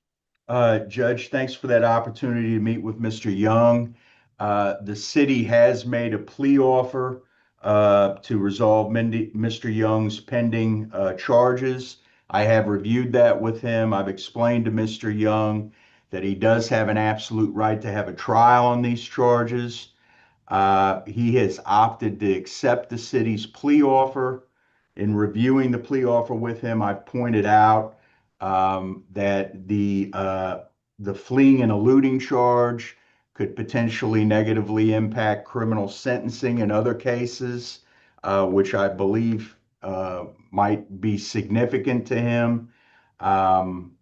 Speaker 4: Judge, thanks for that opportunity to meet with Mr. Young. The city has made a plea offer to resolve Mr. Young's pending charges. I have reviewed that with him. I've explained to Mr. Young that he does have an absolute right to have a trial on these charges. He has opted to accept the city's plea offer. In reviewing the plea offer with him, I've pointed out that the fleeing and eluding charge could potentially negatively impact criminal sentencing in other cases, which I believe might be significant to him. Um,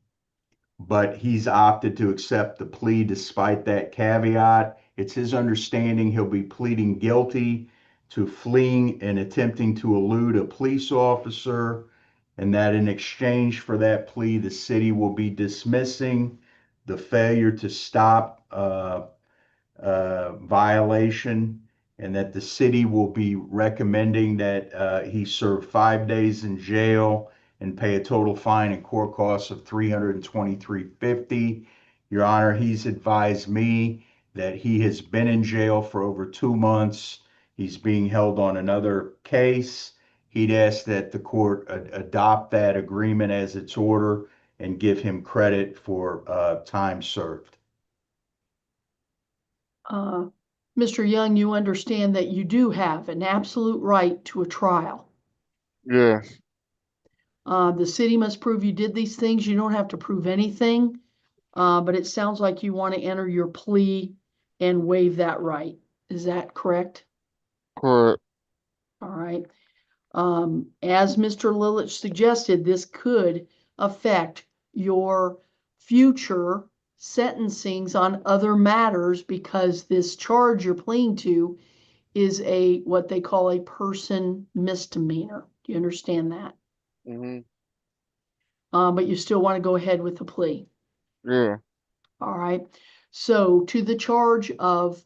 Speaker 4: but he's opted to accept the plea despite that caveat. It's his understanding he'll be pleading guilty to fleeing and attempting to elude a police officer, and that in exchange for that plea, the city will be dismissing the failure to stop violation, and that the city will be recommending that he serve 5 days in jail and pay a total fine and court costs of $323.50. Your Honor, he's advised me that he has been in jail for over 2 months. He's being held on another case. He'd ask that the court adopt that agreement as its order and give him credit for time served.
Speaker 1: Mr. Young, you understand that you do have an absolute right to a trial.
Speaker 7: Yeah.
Speaker 1: The city must prove you did these things. You don't have to prove anything. But it sounds like you want to enter your plea and waive that right. Is that correct?
Speaker 7: Correct.
Speaker 1: All right. As Mr. Lilich suggested, this could affect your future sentencings on other matters because this charge you're pleading to is what they call a person misdemeanor. Do you understand that?
Speaker 7: Mm-hmm.
Speaker 1: But you still want to go ahead with the plea.
Speaker 7: Yeah.
Speaker 1: All right. So to the charge of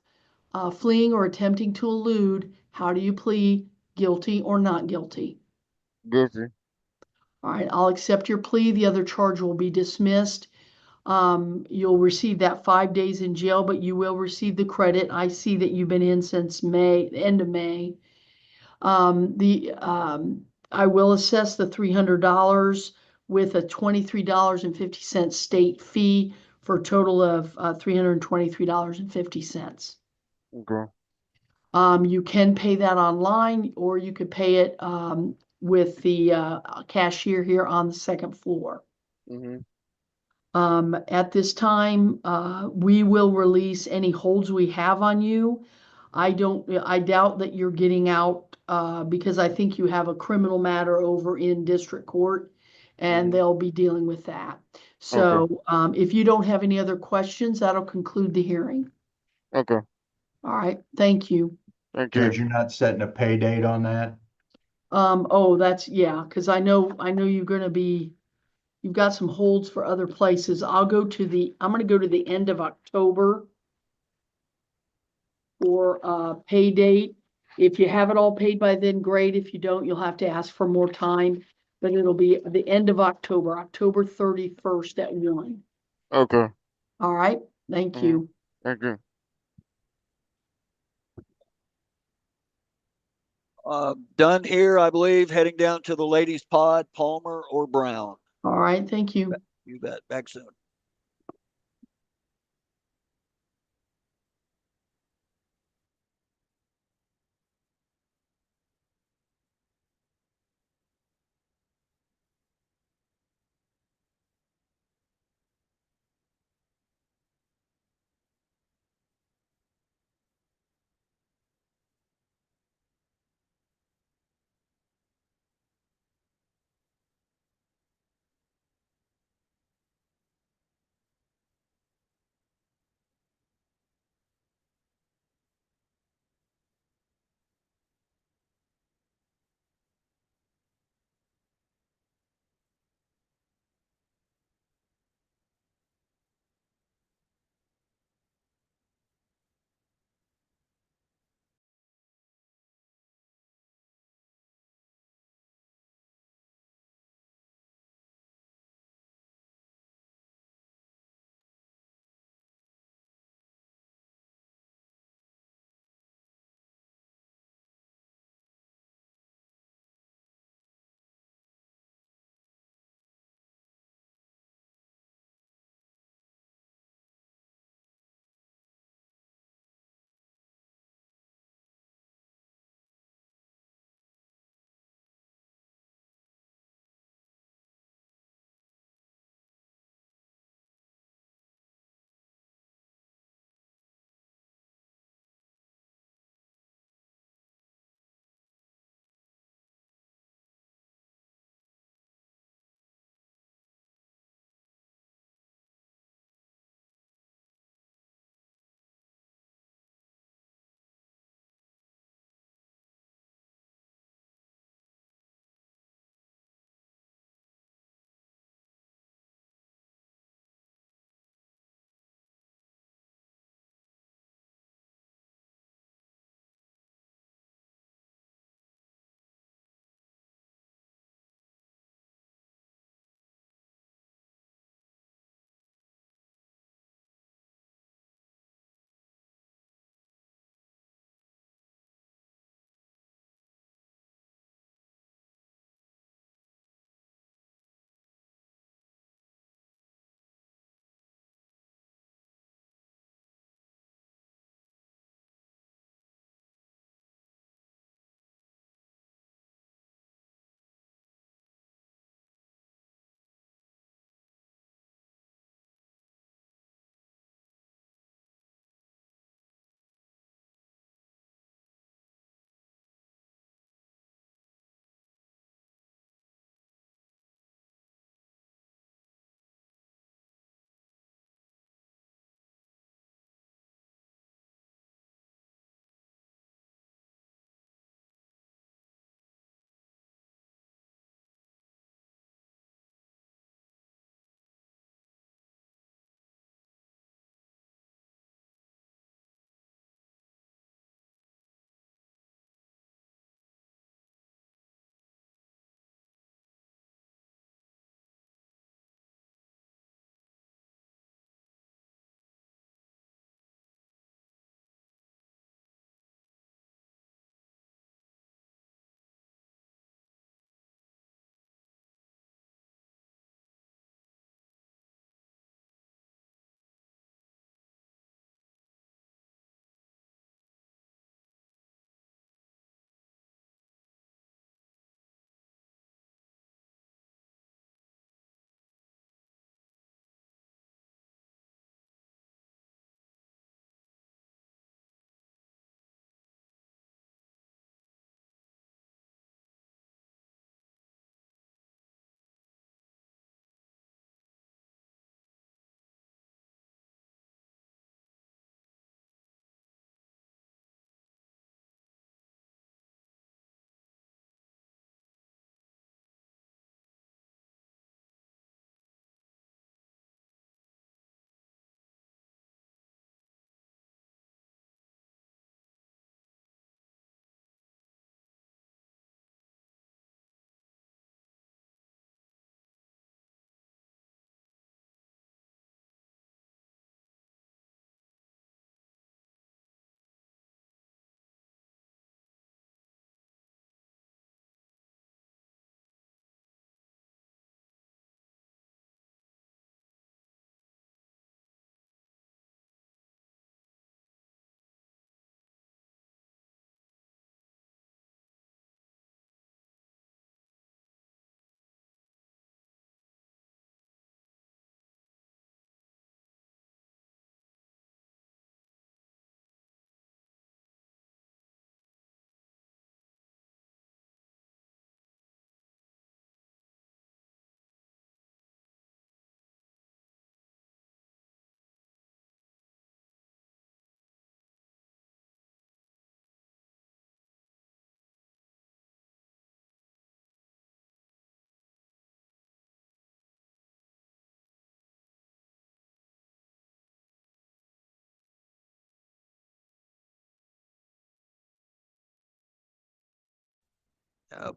Speaker 1: fleeing or attempting to elude, how do you plead? Guilty or not guilty?
Speaker 7: Guilty.
Speaker 1: All right, I'll accept your plea. The other charge will be dismissed. You'll receive that 5 days in jail, but you will receive the credit. I see that you've been in since May, the end of May. I will assess the $300 with a $23.50 state fee for a total of $323.50.
Speaker 7: Okay.
Speaker 1: You can pay that online, or you could pay it with the cashier here on the second floor.
Speaker 7: Mm-hmm.
Speaker 1: At this time, we will release any holds we have on you. I doubt that you're getting out because I think you have a criminal matter over in district court, and
Speaker 7: Mhm.
Speaker 1: they'll be dealing with that.
Speaker 7: Okay.
Speaker 1: So if you don't have any other questions, that'll conclude the hearing.
Speaker 7: Okay.
Speaker 1: All right, thank you.
Speaker 7: Thank you.
Speaker 4: Judge, you're not setting a pay date on that?
Speaker 1: Oh, yeah, because I know you've got some holds for other places. I'm gonna go to the end of October for pay date. If you have it all paid by then, great. If you don't, you'll have to ask for more time. But it'll be the end of October, October 31st at 1.
Speaker 7: Okay.
Speaker 1: All right, thank
Speaker 7: Mhm.
Speaker 1: you.
Speaker 7: Thank you.
Speaker 2: Done here, I believe, heading down to the ladies' pod, Palmer or Brown.
Speaker 1: All right, thank you.
Speaker 2: You bet. Back soon.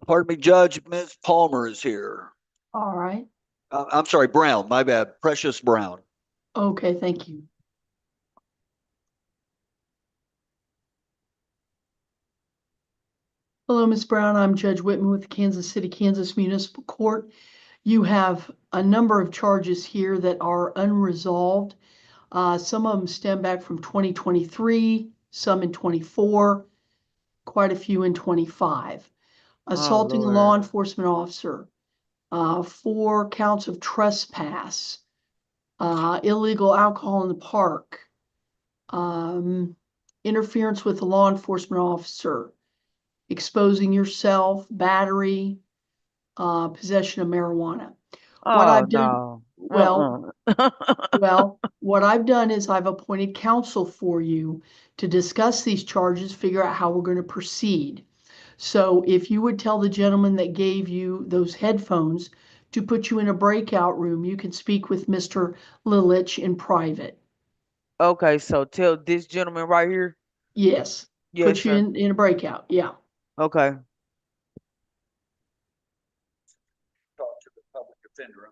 Speaker 2: Pardon me, Judge, Ms. Palmer is here.
Speaker 1: All right.
Speaker 2: I'm sorry, Brown, my bad, Precious Brown.
Speaker 1: Okay, thank you. Hello, Ms. Brown. I'm Judge Whitman with the Kansas City, Kansas Municipal Court. You have a number of charges here that are unresolved. Some of them stem back from 2023, some in 24, quite a few in 25. Assaulting a law
Speaker 7: Lord.
Speaker 1: enforcement officer, 4 counts of trespass, illegal alcohol in the park, interference with a law enforcement officer, exposing yourself, battery, possession of marijuana. What
Speaker 9: Oh,
Speaker 1: I've done,
Speaker 9: no.
Speaker 1: well,
Speaker 9: Uh-uh.
Speaker 1: what I've done is I've appointed counsel for you to discuss these charges, figure out how we're going to proceed. So if you would tell the gentleman that gave you those headphones to put you in a breakout room, you can speak with Mr. Lilich in private.
Speaker 9: Okay, so tell this gentleman right here.
Speaker 1: Yes,
Speaker 9: Yes,
Speaker 1: put you
Speaker 9: sir.
Speaker 1: in a breakout. Yeah.
Speaker 9: Okay.
Speaker 2: Talk to the public defender.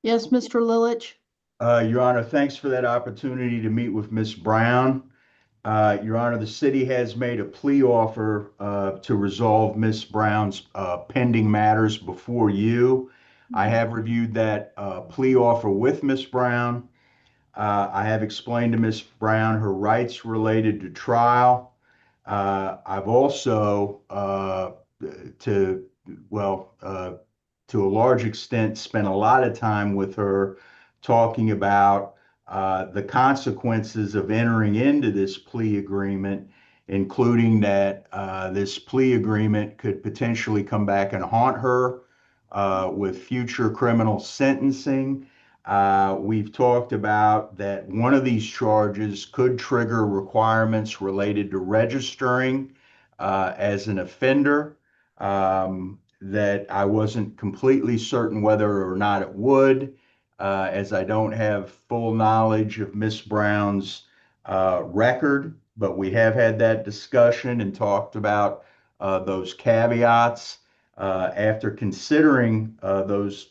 Speaker 1: Yes, Mr. Lilich?
Speaker 4: Your Honor, thanks for that opportunity to meet with Ms. Brown. Your Honor, the city has made a plea offer to resolve Ms. Brown's pending matters before you. I have reviewed that plea offer with Ms. Brown. I have explained to Ms. Brown her rights related to trial. I've also, to well, to a large extent, spent a lot of time with her talking about the consequences of entering into this plea agreement, including that this plea agreement could potentially come back and haunt her with future criminal sentencing. We've talked about that one of these charges could trigger requirements related to registering as an offender. That I wasn't completely certain whether or not it would, as I don't have full knowledge of Miss Brown's record, but we have had that discussion and talked about those caveats. After considering those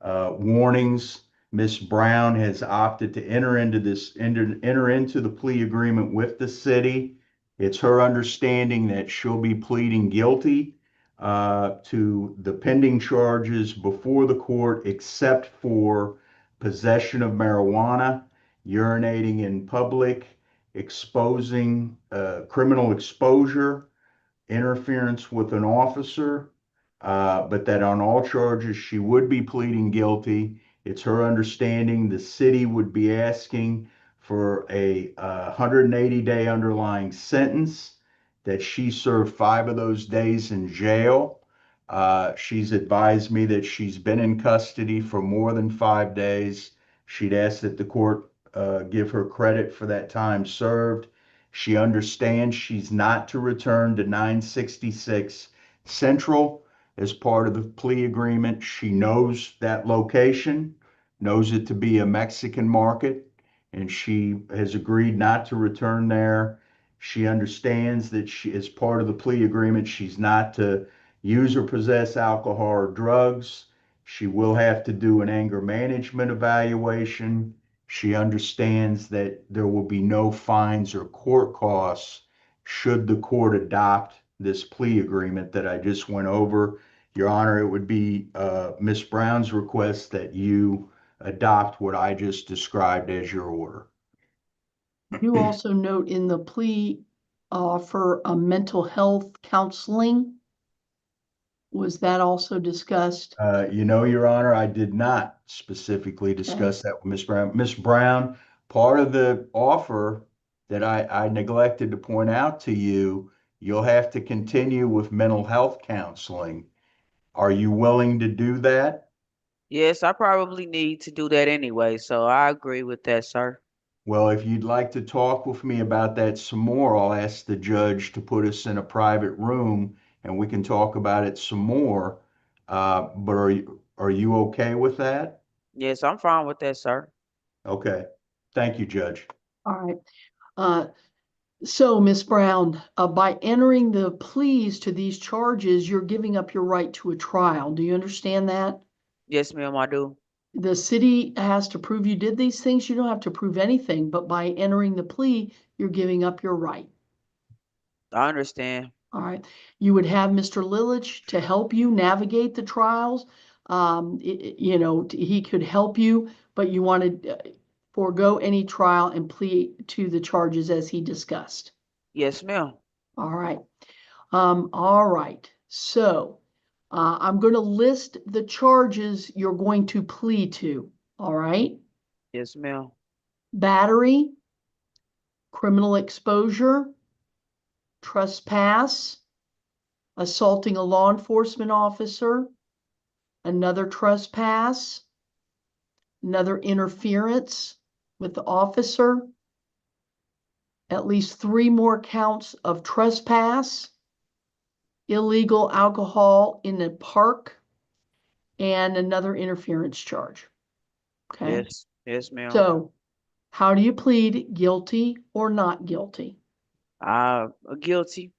Speaker 4: warnings, Miss Brown has opted to enter into the plea agreement with the city. It's her understanding that she'll be pleading guilty to the pending charges before the court, except for possession of marijuana, urinating in public, exposing criminal exposure, interference with an officer, but that on all charges she would be pleading guilty. It's her understanding the city would be asking for a 180-day underlying sentence, that she served 5 of those days in jail. She's advised me that she's been in custody for more than 5 days. She'd asked that the court give her credit for that time served. She understands she's not to return to 966 Central as part of the plea agreement. She knows that location, knows it to be a Mexican market, and she has agreed not to return there. She understands that she, as part of the plea agreement, she's not to use or possess alcohol or drugs. She will have to do an anger management evaluation. She understands that there will be no fines or court costs should the court adopt this plea agreement that I just went over. Your Honor, it would be Ms. Brown's request that you adopt what I just described as your order.
Speaker 1: You also note in the plea for a mental health counseling. Was that also discussed?
Speaker 4: Your Honor, I did not specifically discuss that with Ms. Brown. Ms. Brown, part of the offer that I neglected to point out to you, you'll have to continue with mental health counseling. Are you willing to do that?
Speaker 9: Yes, I probably need to do that anyway, so I agree with that, sir.
Speaker 4: Well, if you'd like to talk with me about that some more, I'll ask the judge to put us in a private room and we can talk about it some more. But are you okay with that?
Speaker 9: Yes, I'm fine with that, sir.
Speaker 4: Okay. Thank you, Judge.
Speaker 1: All right. So, Ms. Brown, by entering the pleas to these charges, you're giving up your right to a trial. Do you understand that?
Speaker 9: Yes, ma'am, I do.
Speaker 1: The city has to prove you did these things. You don't have to prove anything, but by entering the plea, you're giving up your right.
Speaker 9: I understand.
Speaker 1: All right. You would have Mr. Lilich to help you navigate the trials. He could help you, but you want to forego any trial and plead to the charges as he discussed.
Speaker 9: Yes, ma'am.
Speaker 1: All right. All right. So I'm going to list the charges you're going to plead to. All right.
Speaker 9: Yes, ma'am.
Speaker 1: Battery, criminal exposure, trespass, assaulting a law enforcement officer, another trespass, another interference with the officer, at least 3 more counts of trespass, illegal alcohol in the park, and another interference charge. Okay.
Speaker 9: Yes. Yes, ma'am.
Speaker 1: So how do you plead, guilty or not guilty?
Speaker 9: Guilty.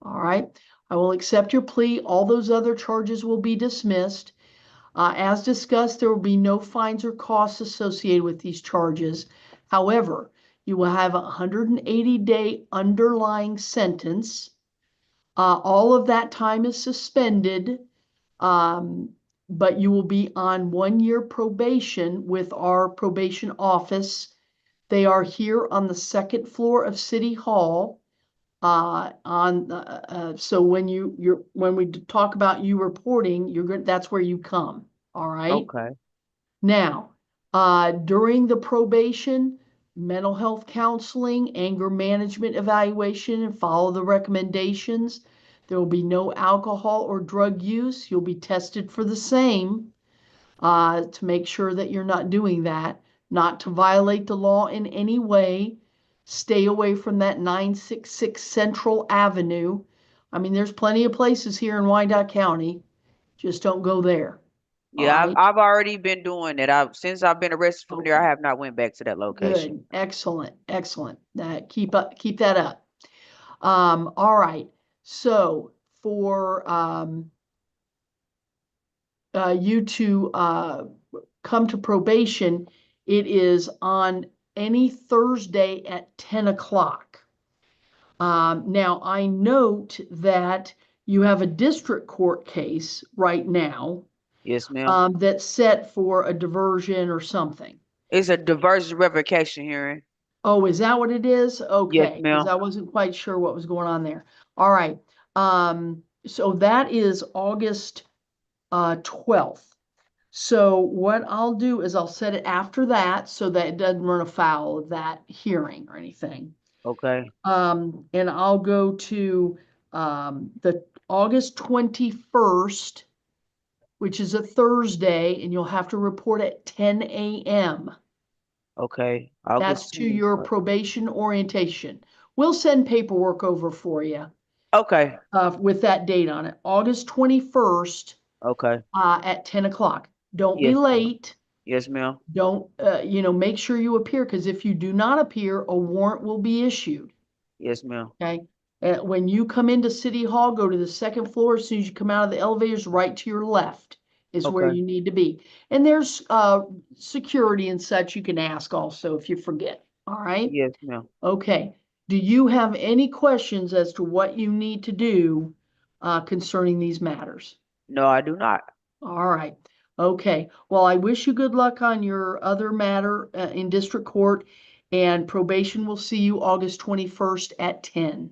Speaker 1: All right. I will accept your plea. All those other charges will be dismissed. As discussed, there will be no fines or costs associated with these charges. However, you will have a 180-day underlying sentence. All of that time is suspended, but you will be on 1 year probation with our probation office. They are here on the second floor of City Hall. So when we talk about you reporting, that's where you come. All right.
Speaker 9: Okay.
Speaker 1: Now, during the probation, mental health counseling, anger management evaluation, and follow the recommendations. There will be no alcohol or drug use. You'll be tested for the same to make sure that you're not doing that, not to violate the law in any way. Stay away from that 966 Central Avenue. I mean, there's plenty of places here in Wyandotte County. Just don't go there. All
Speaker 9: Yeah,
Speaker 1: right.
Speaker 9: I've already been doing it. Since I've been arrested from there, I have not went back to that location.
Speaker 1: Good. Excellent. Excellent. Keep that up. All right. So for you to come to probation, it is on any Thursday at 10 o'clock. Now, I note that you have a district court case right now
Speaker 9: Yes, ma'am.
Speaker 1: that's set for a diversion or something.
Speaker 9: It's a diversion revocation hearing.
Speaker 1: Oh, is that what it is?
Speaker 9: Yes,
Speaker 1: Okay, because
Speaker 9: ma'am.
Speaker 1: I wasn't quite sure what was going on there. All right. So that is August 12th. So what I'll do is I'll set it after that so that it doesn't run afoul of that hearing or anything.
Speaker 9: Okay.
Speaker 1: And I'll go to the August 21st, which is a Thursday, and you'll have to report at 10 a.m.
Speaker 9: Okay.
Speaker 1: That's
Speaker 9: August
Speaker 1: to your
Speaker 9: 21st.
Speaker 1: probation orientation. We'll send paperwork over for you
Speaker 9: Okay.
Speaker 1: with that date on it. August 21st
Speaker 9: Okay.
Speaker 1: at 10 o'clock. Don't be
Speaker 9: Yes, ma'am.
Speaker 1: late.
Speaker 9: Yes, ma'am.
Speaker 1: Don't, make sure you appear, because if you do not appear, a warrant will be issued.
Speaker 9: Yes, ma'am.
Speaker 1: Okay. When you come into City Hall, go to the second floor. As soon as you come out of the elevators, right to your left is where
Speaker 9: Okay.
Speaker 1: you need to be. And there's security and such you can ask also if you forget. All right.
Speaker 9: Yes, ma'am.
Speaker 1: Okay. Do you have any questions as to what you need to do concerning these matters?
Speaker 9: No, I do not.
Speaker 1: All right. Okay. Well, I wish you good luck on your other matter in district court, and probation will see you August 21st at 10.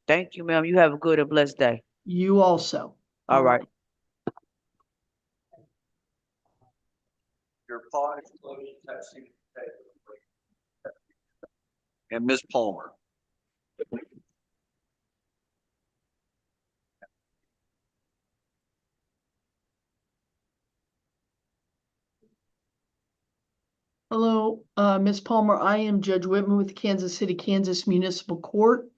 Speaker 9: Thank you, ma'am. You have a good and blessed day.
Speaker 1: You also.
Speaker 9: All right.
Speaker 2: Your five testing. And Ms. Palmer.
Speaker 1: Hello, Ms. Palmer. I am Judge Whitman with the Kansas City, Kansas Municipal Court.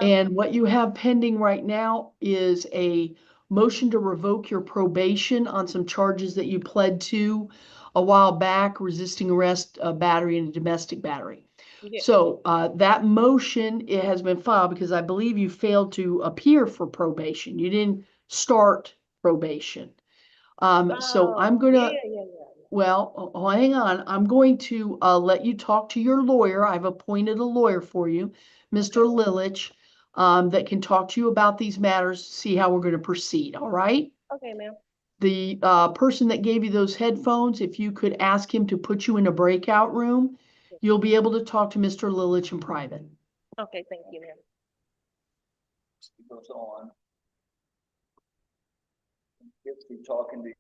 Speaker 1: And what you have pending right now is a motion to revoke your probation on some charges that you pled to a while back, resisting arrest, battery, and domestic battery.
Speaker 10: Yeah.
Speaker 1: So that motion, it has been filed because I believe you failed to appear for probation. You didn't start probation. So I'm gonna,
Speaker 10: Yeah.
Speaker 1: well, hang on. I'm going to let you talk to your lawyer. I've appointed a lawyer for you, Mr. Lilich, that can talk to you about these matters, see how we're going to proceed. All right?
Speaker 10: Okay, ma'am.
Speaker 1: The person that gave you those headphones, if you could ask him to put you in a breakout room, you'll be able to talk to Mr. Lilich in private.
Speaker 10: Okay, thank you, ma'am.
Speaker 2: Goes on. Gets me talking to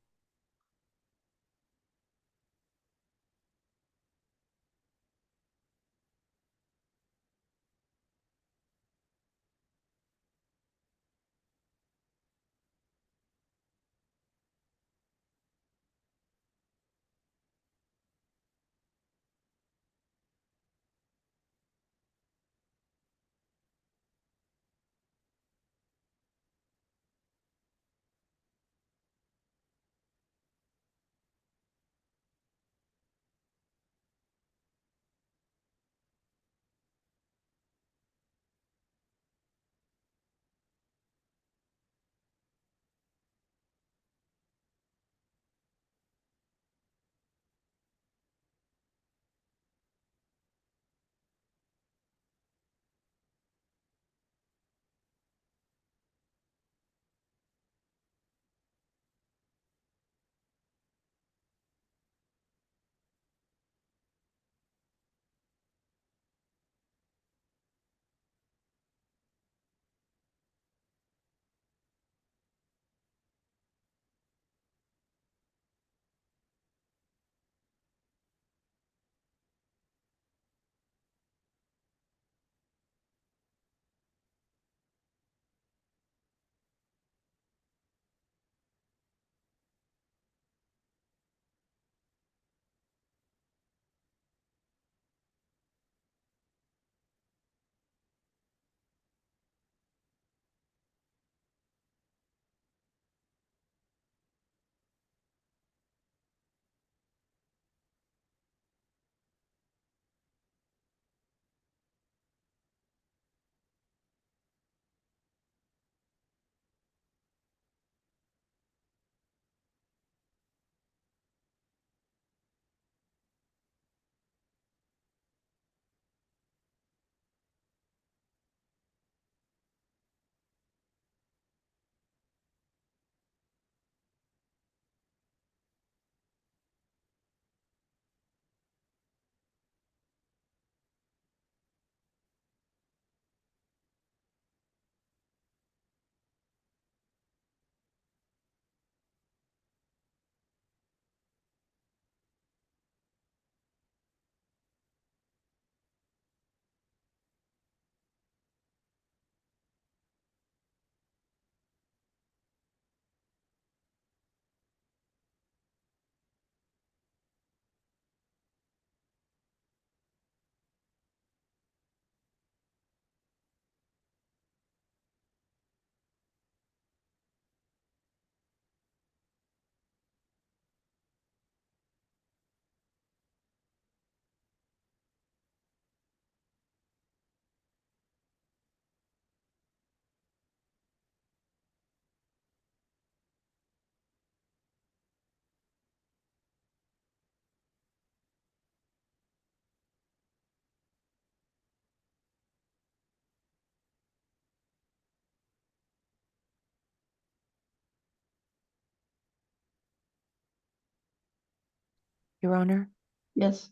Speaker 10: Your Honor.
Speaker 1: Yes.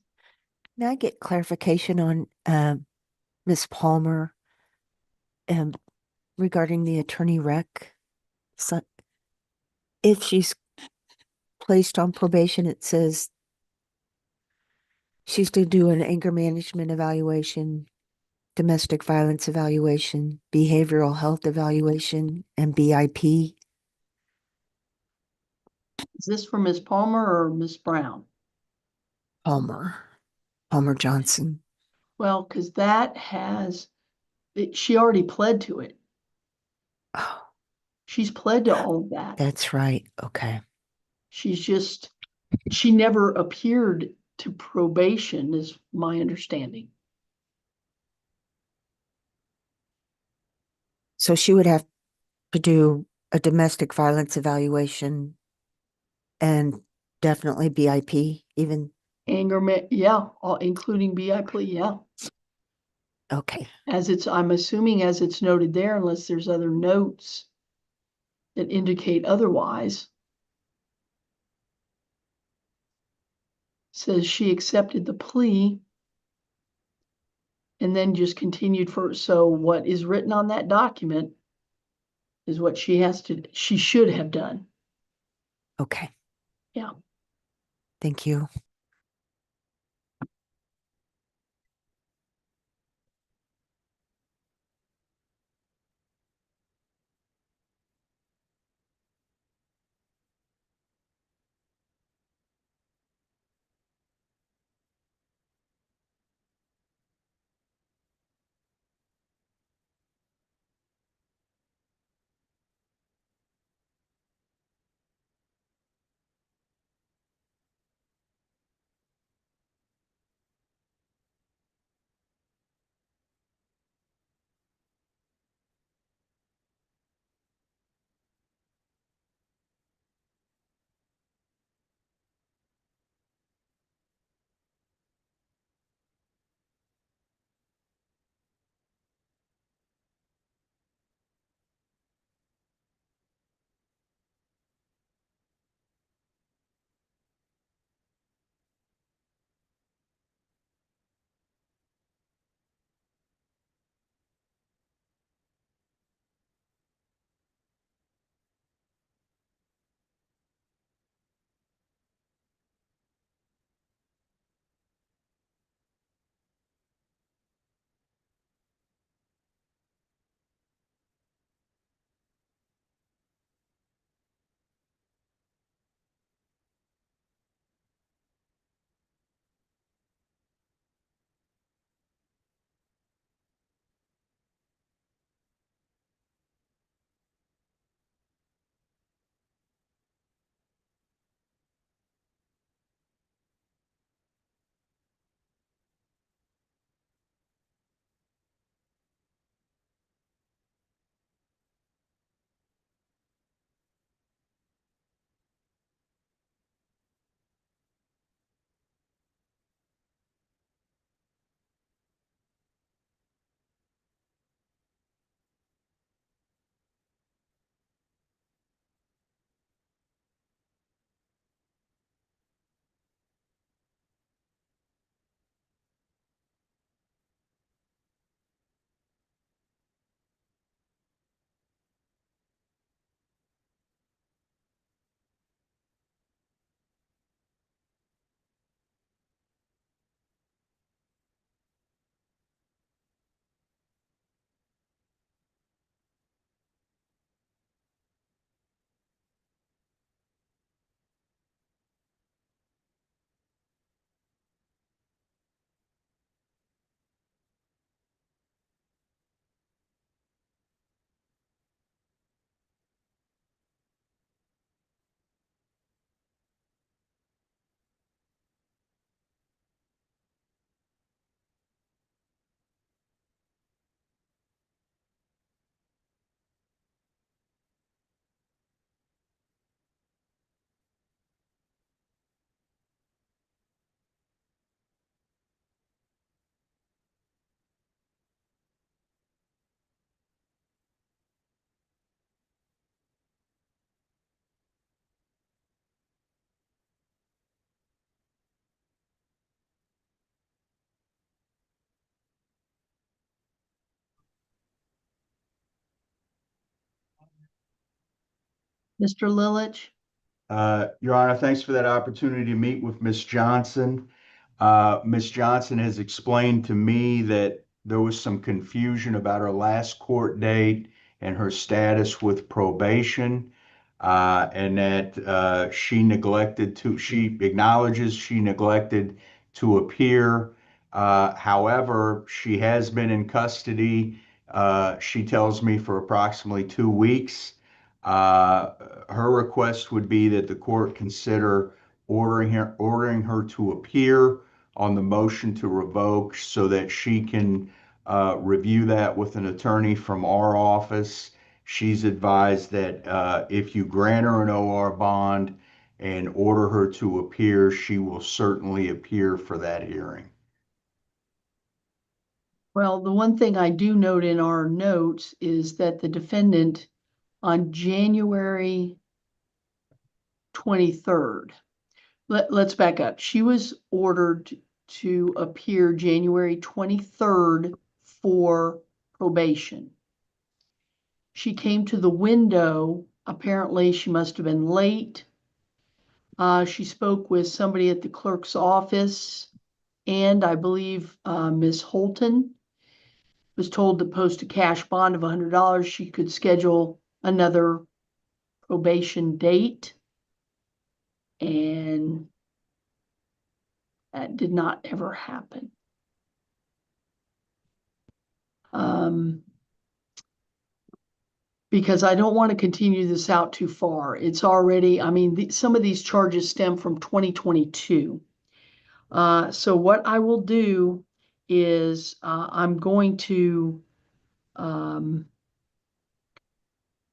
Speaker 10: May I get clarification on Ms. Palmer regarding the attorney rec? So if she's placed on probation, it says she's to do an anger management evaluation, domestic violence evaluation, behavioral health evaluation, and BIP.
Speaker 1: Is this for Ms. Palmer or Ms. Brown?
Speaker 10: Palmer Johnson.
Speaker 1: Well, because she already pled to it.
Speaker 10: Oh,
Speaker 1: She's pled to all of that.
Speaker 10: that's right. Okay.
Speaker 1: She never appeared to probation, is my understanding.
Speaker 10: So she would have to do a domestic violence evaluation and definitely BIP, even.
Speaker 1: Yeah, including BIP, yeah.
Speaker 10: Okay.
Speaker 1: I'm assuming as it's noted there, unless there's other notes that indicate otherwise. Says she accepted the plea and then just continued so what is written on that document is what she should have done.
Speaker 10: Okay.
Speaker 1: Yeah.
Speaker 10: Thank you.
Speaker 1: Mr. Lilich?
Speaker 4: Your Honor, thanks for that opportunity to meet with Ms. Johnson. Ms. Johnson has explained to me that there was some confusion about her last court date and her status with probation, and that she acknowledges she neglected to appear. However, she has been in custody, she tells me, for approximately 2 weeks. Her request would be that the court consider ordering her to appear on the motion to revoke so that she can review that with an attorney from our office. She's advised that if you grant her an OR bond and order her to appear, she will certainly appear for that hearing.
Speaker 1: Well, the one thing I do note in our notes is that the defendant on January 23rd, let's back up. She was ordered to appear January 23rd for probation. She came to the window. Apparently, she must have been late. She spoke with somebody at the clerk's office, and I believe Ms. Holton was told to post a cash bond of $100. She could schedule another probation date, and that did not ever happen. Because I don't want to continue this out too far. It's already, I mean, some of these charges stem from 2022. So what I will do is I'm going to,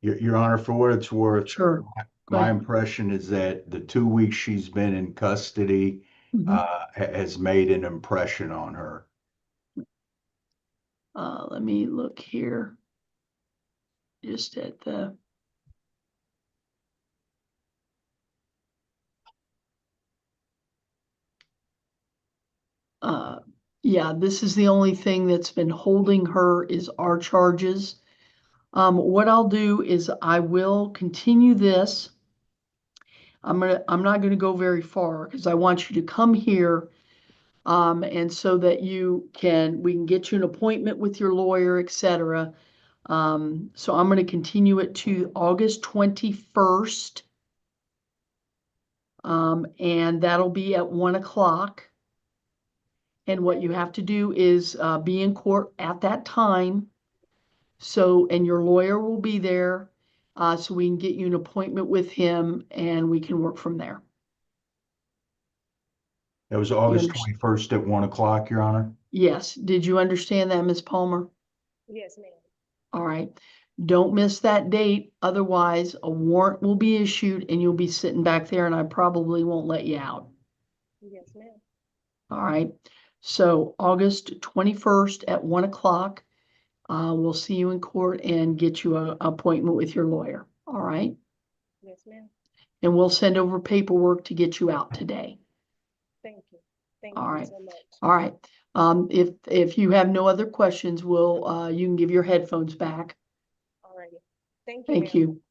Speaker 4: Your Honor, for what it's worth,
Speaker 1: sure. Go
Speaker 4: my
Speaker 1: ahead.
Speaker 4: impression is that the 2 weeks she's been in custody has made an impression on her.
Speaker 1: Let me look here. Just at the. Yeah, this is the only thing that's been holding her is our charges. What I'll do is I will continue this. I'm not gonna go very far because I want you to come here. And so that we can get you an appointment with your lawyer, etc. So I'm going to continue it to August 21st. And that'll be at 1 o'clock. And what you have to do is be in court at that time. And your lawyer will be there, so we can get you an appointment with him and we can work from there.
Speaker 4: That was August 21st at 1 o'clock, Your Honor?
Speaker 1: Yes. Did you understand that, Ms. Palmer?
Speaker 11: Yes, ma'am.
Speaker 1: All right. Don't miss that date. Otherwise, a warrant will be issued and you'll be sitting back there and I probably won't let you out.
Speaker 11: Yes, ma'am.
Speaker 1: All right. So August 21st at 1 o'clock, we'll see you in court and get you an appointment with your lawyer. All right.
Speaker 11: Yes, ma'am.
Speaker 1: And we'll send over paperwork to get you out today.
Speaker 11: Thank you.
Speaker 1: All
Speaker 11: Thank
Speaker 1: right.
Speaker 11: you so much.
Speaker 1: All right. If you have no other questions, you can give your headphones back.
Speaker 11: All righty. Thank you.
Speaker 1: Thank
Speaker 11: ma'am.
Speaker 1: you.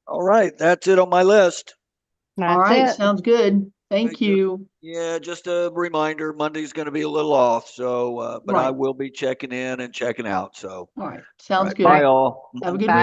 Speaker 2: All right, that's it on my list.
Speaker 1: All right, sounds good. Thank you.
Speaker 2: Yeah, just a reminder, Monday's going to be a little off, so, but I
Speaker 1: Right.
Speaker 2: will be checking in and checking out, so.
Speaker 1: All right,
Speaker 2: All
Speaker 1: sounds
Speaker 2: right,
Speaker 1: good.
Speaker 2: bye all.
Speaker 1: Have a good
Speaker 6: Bye.
Speaker 1: week.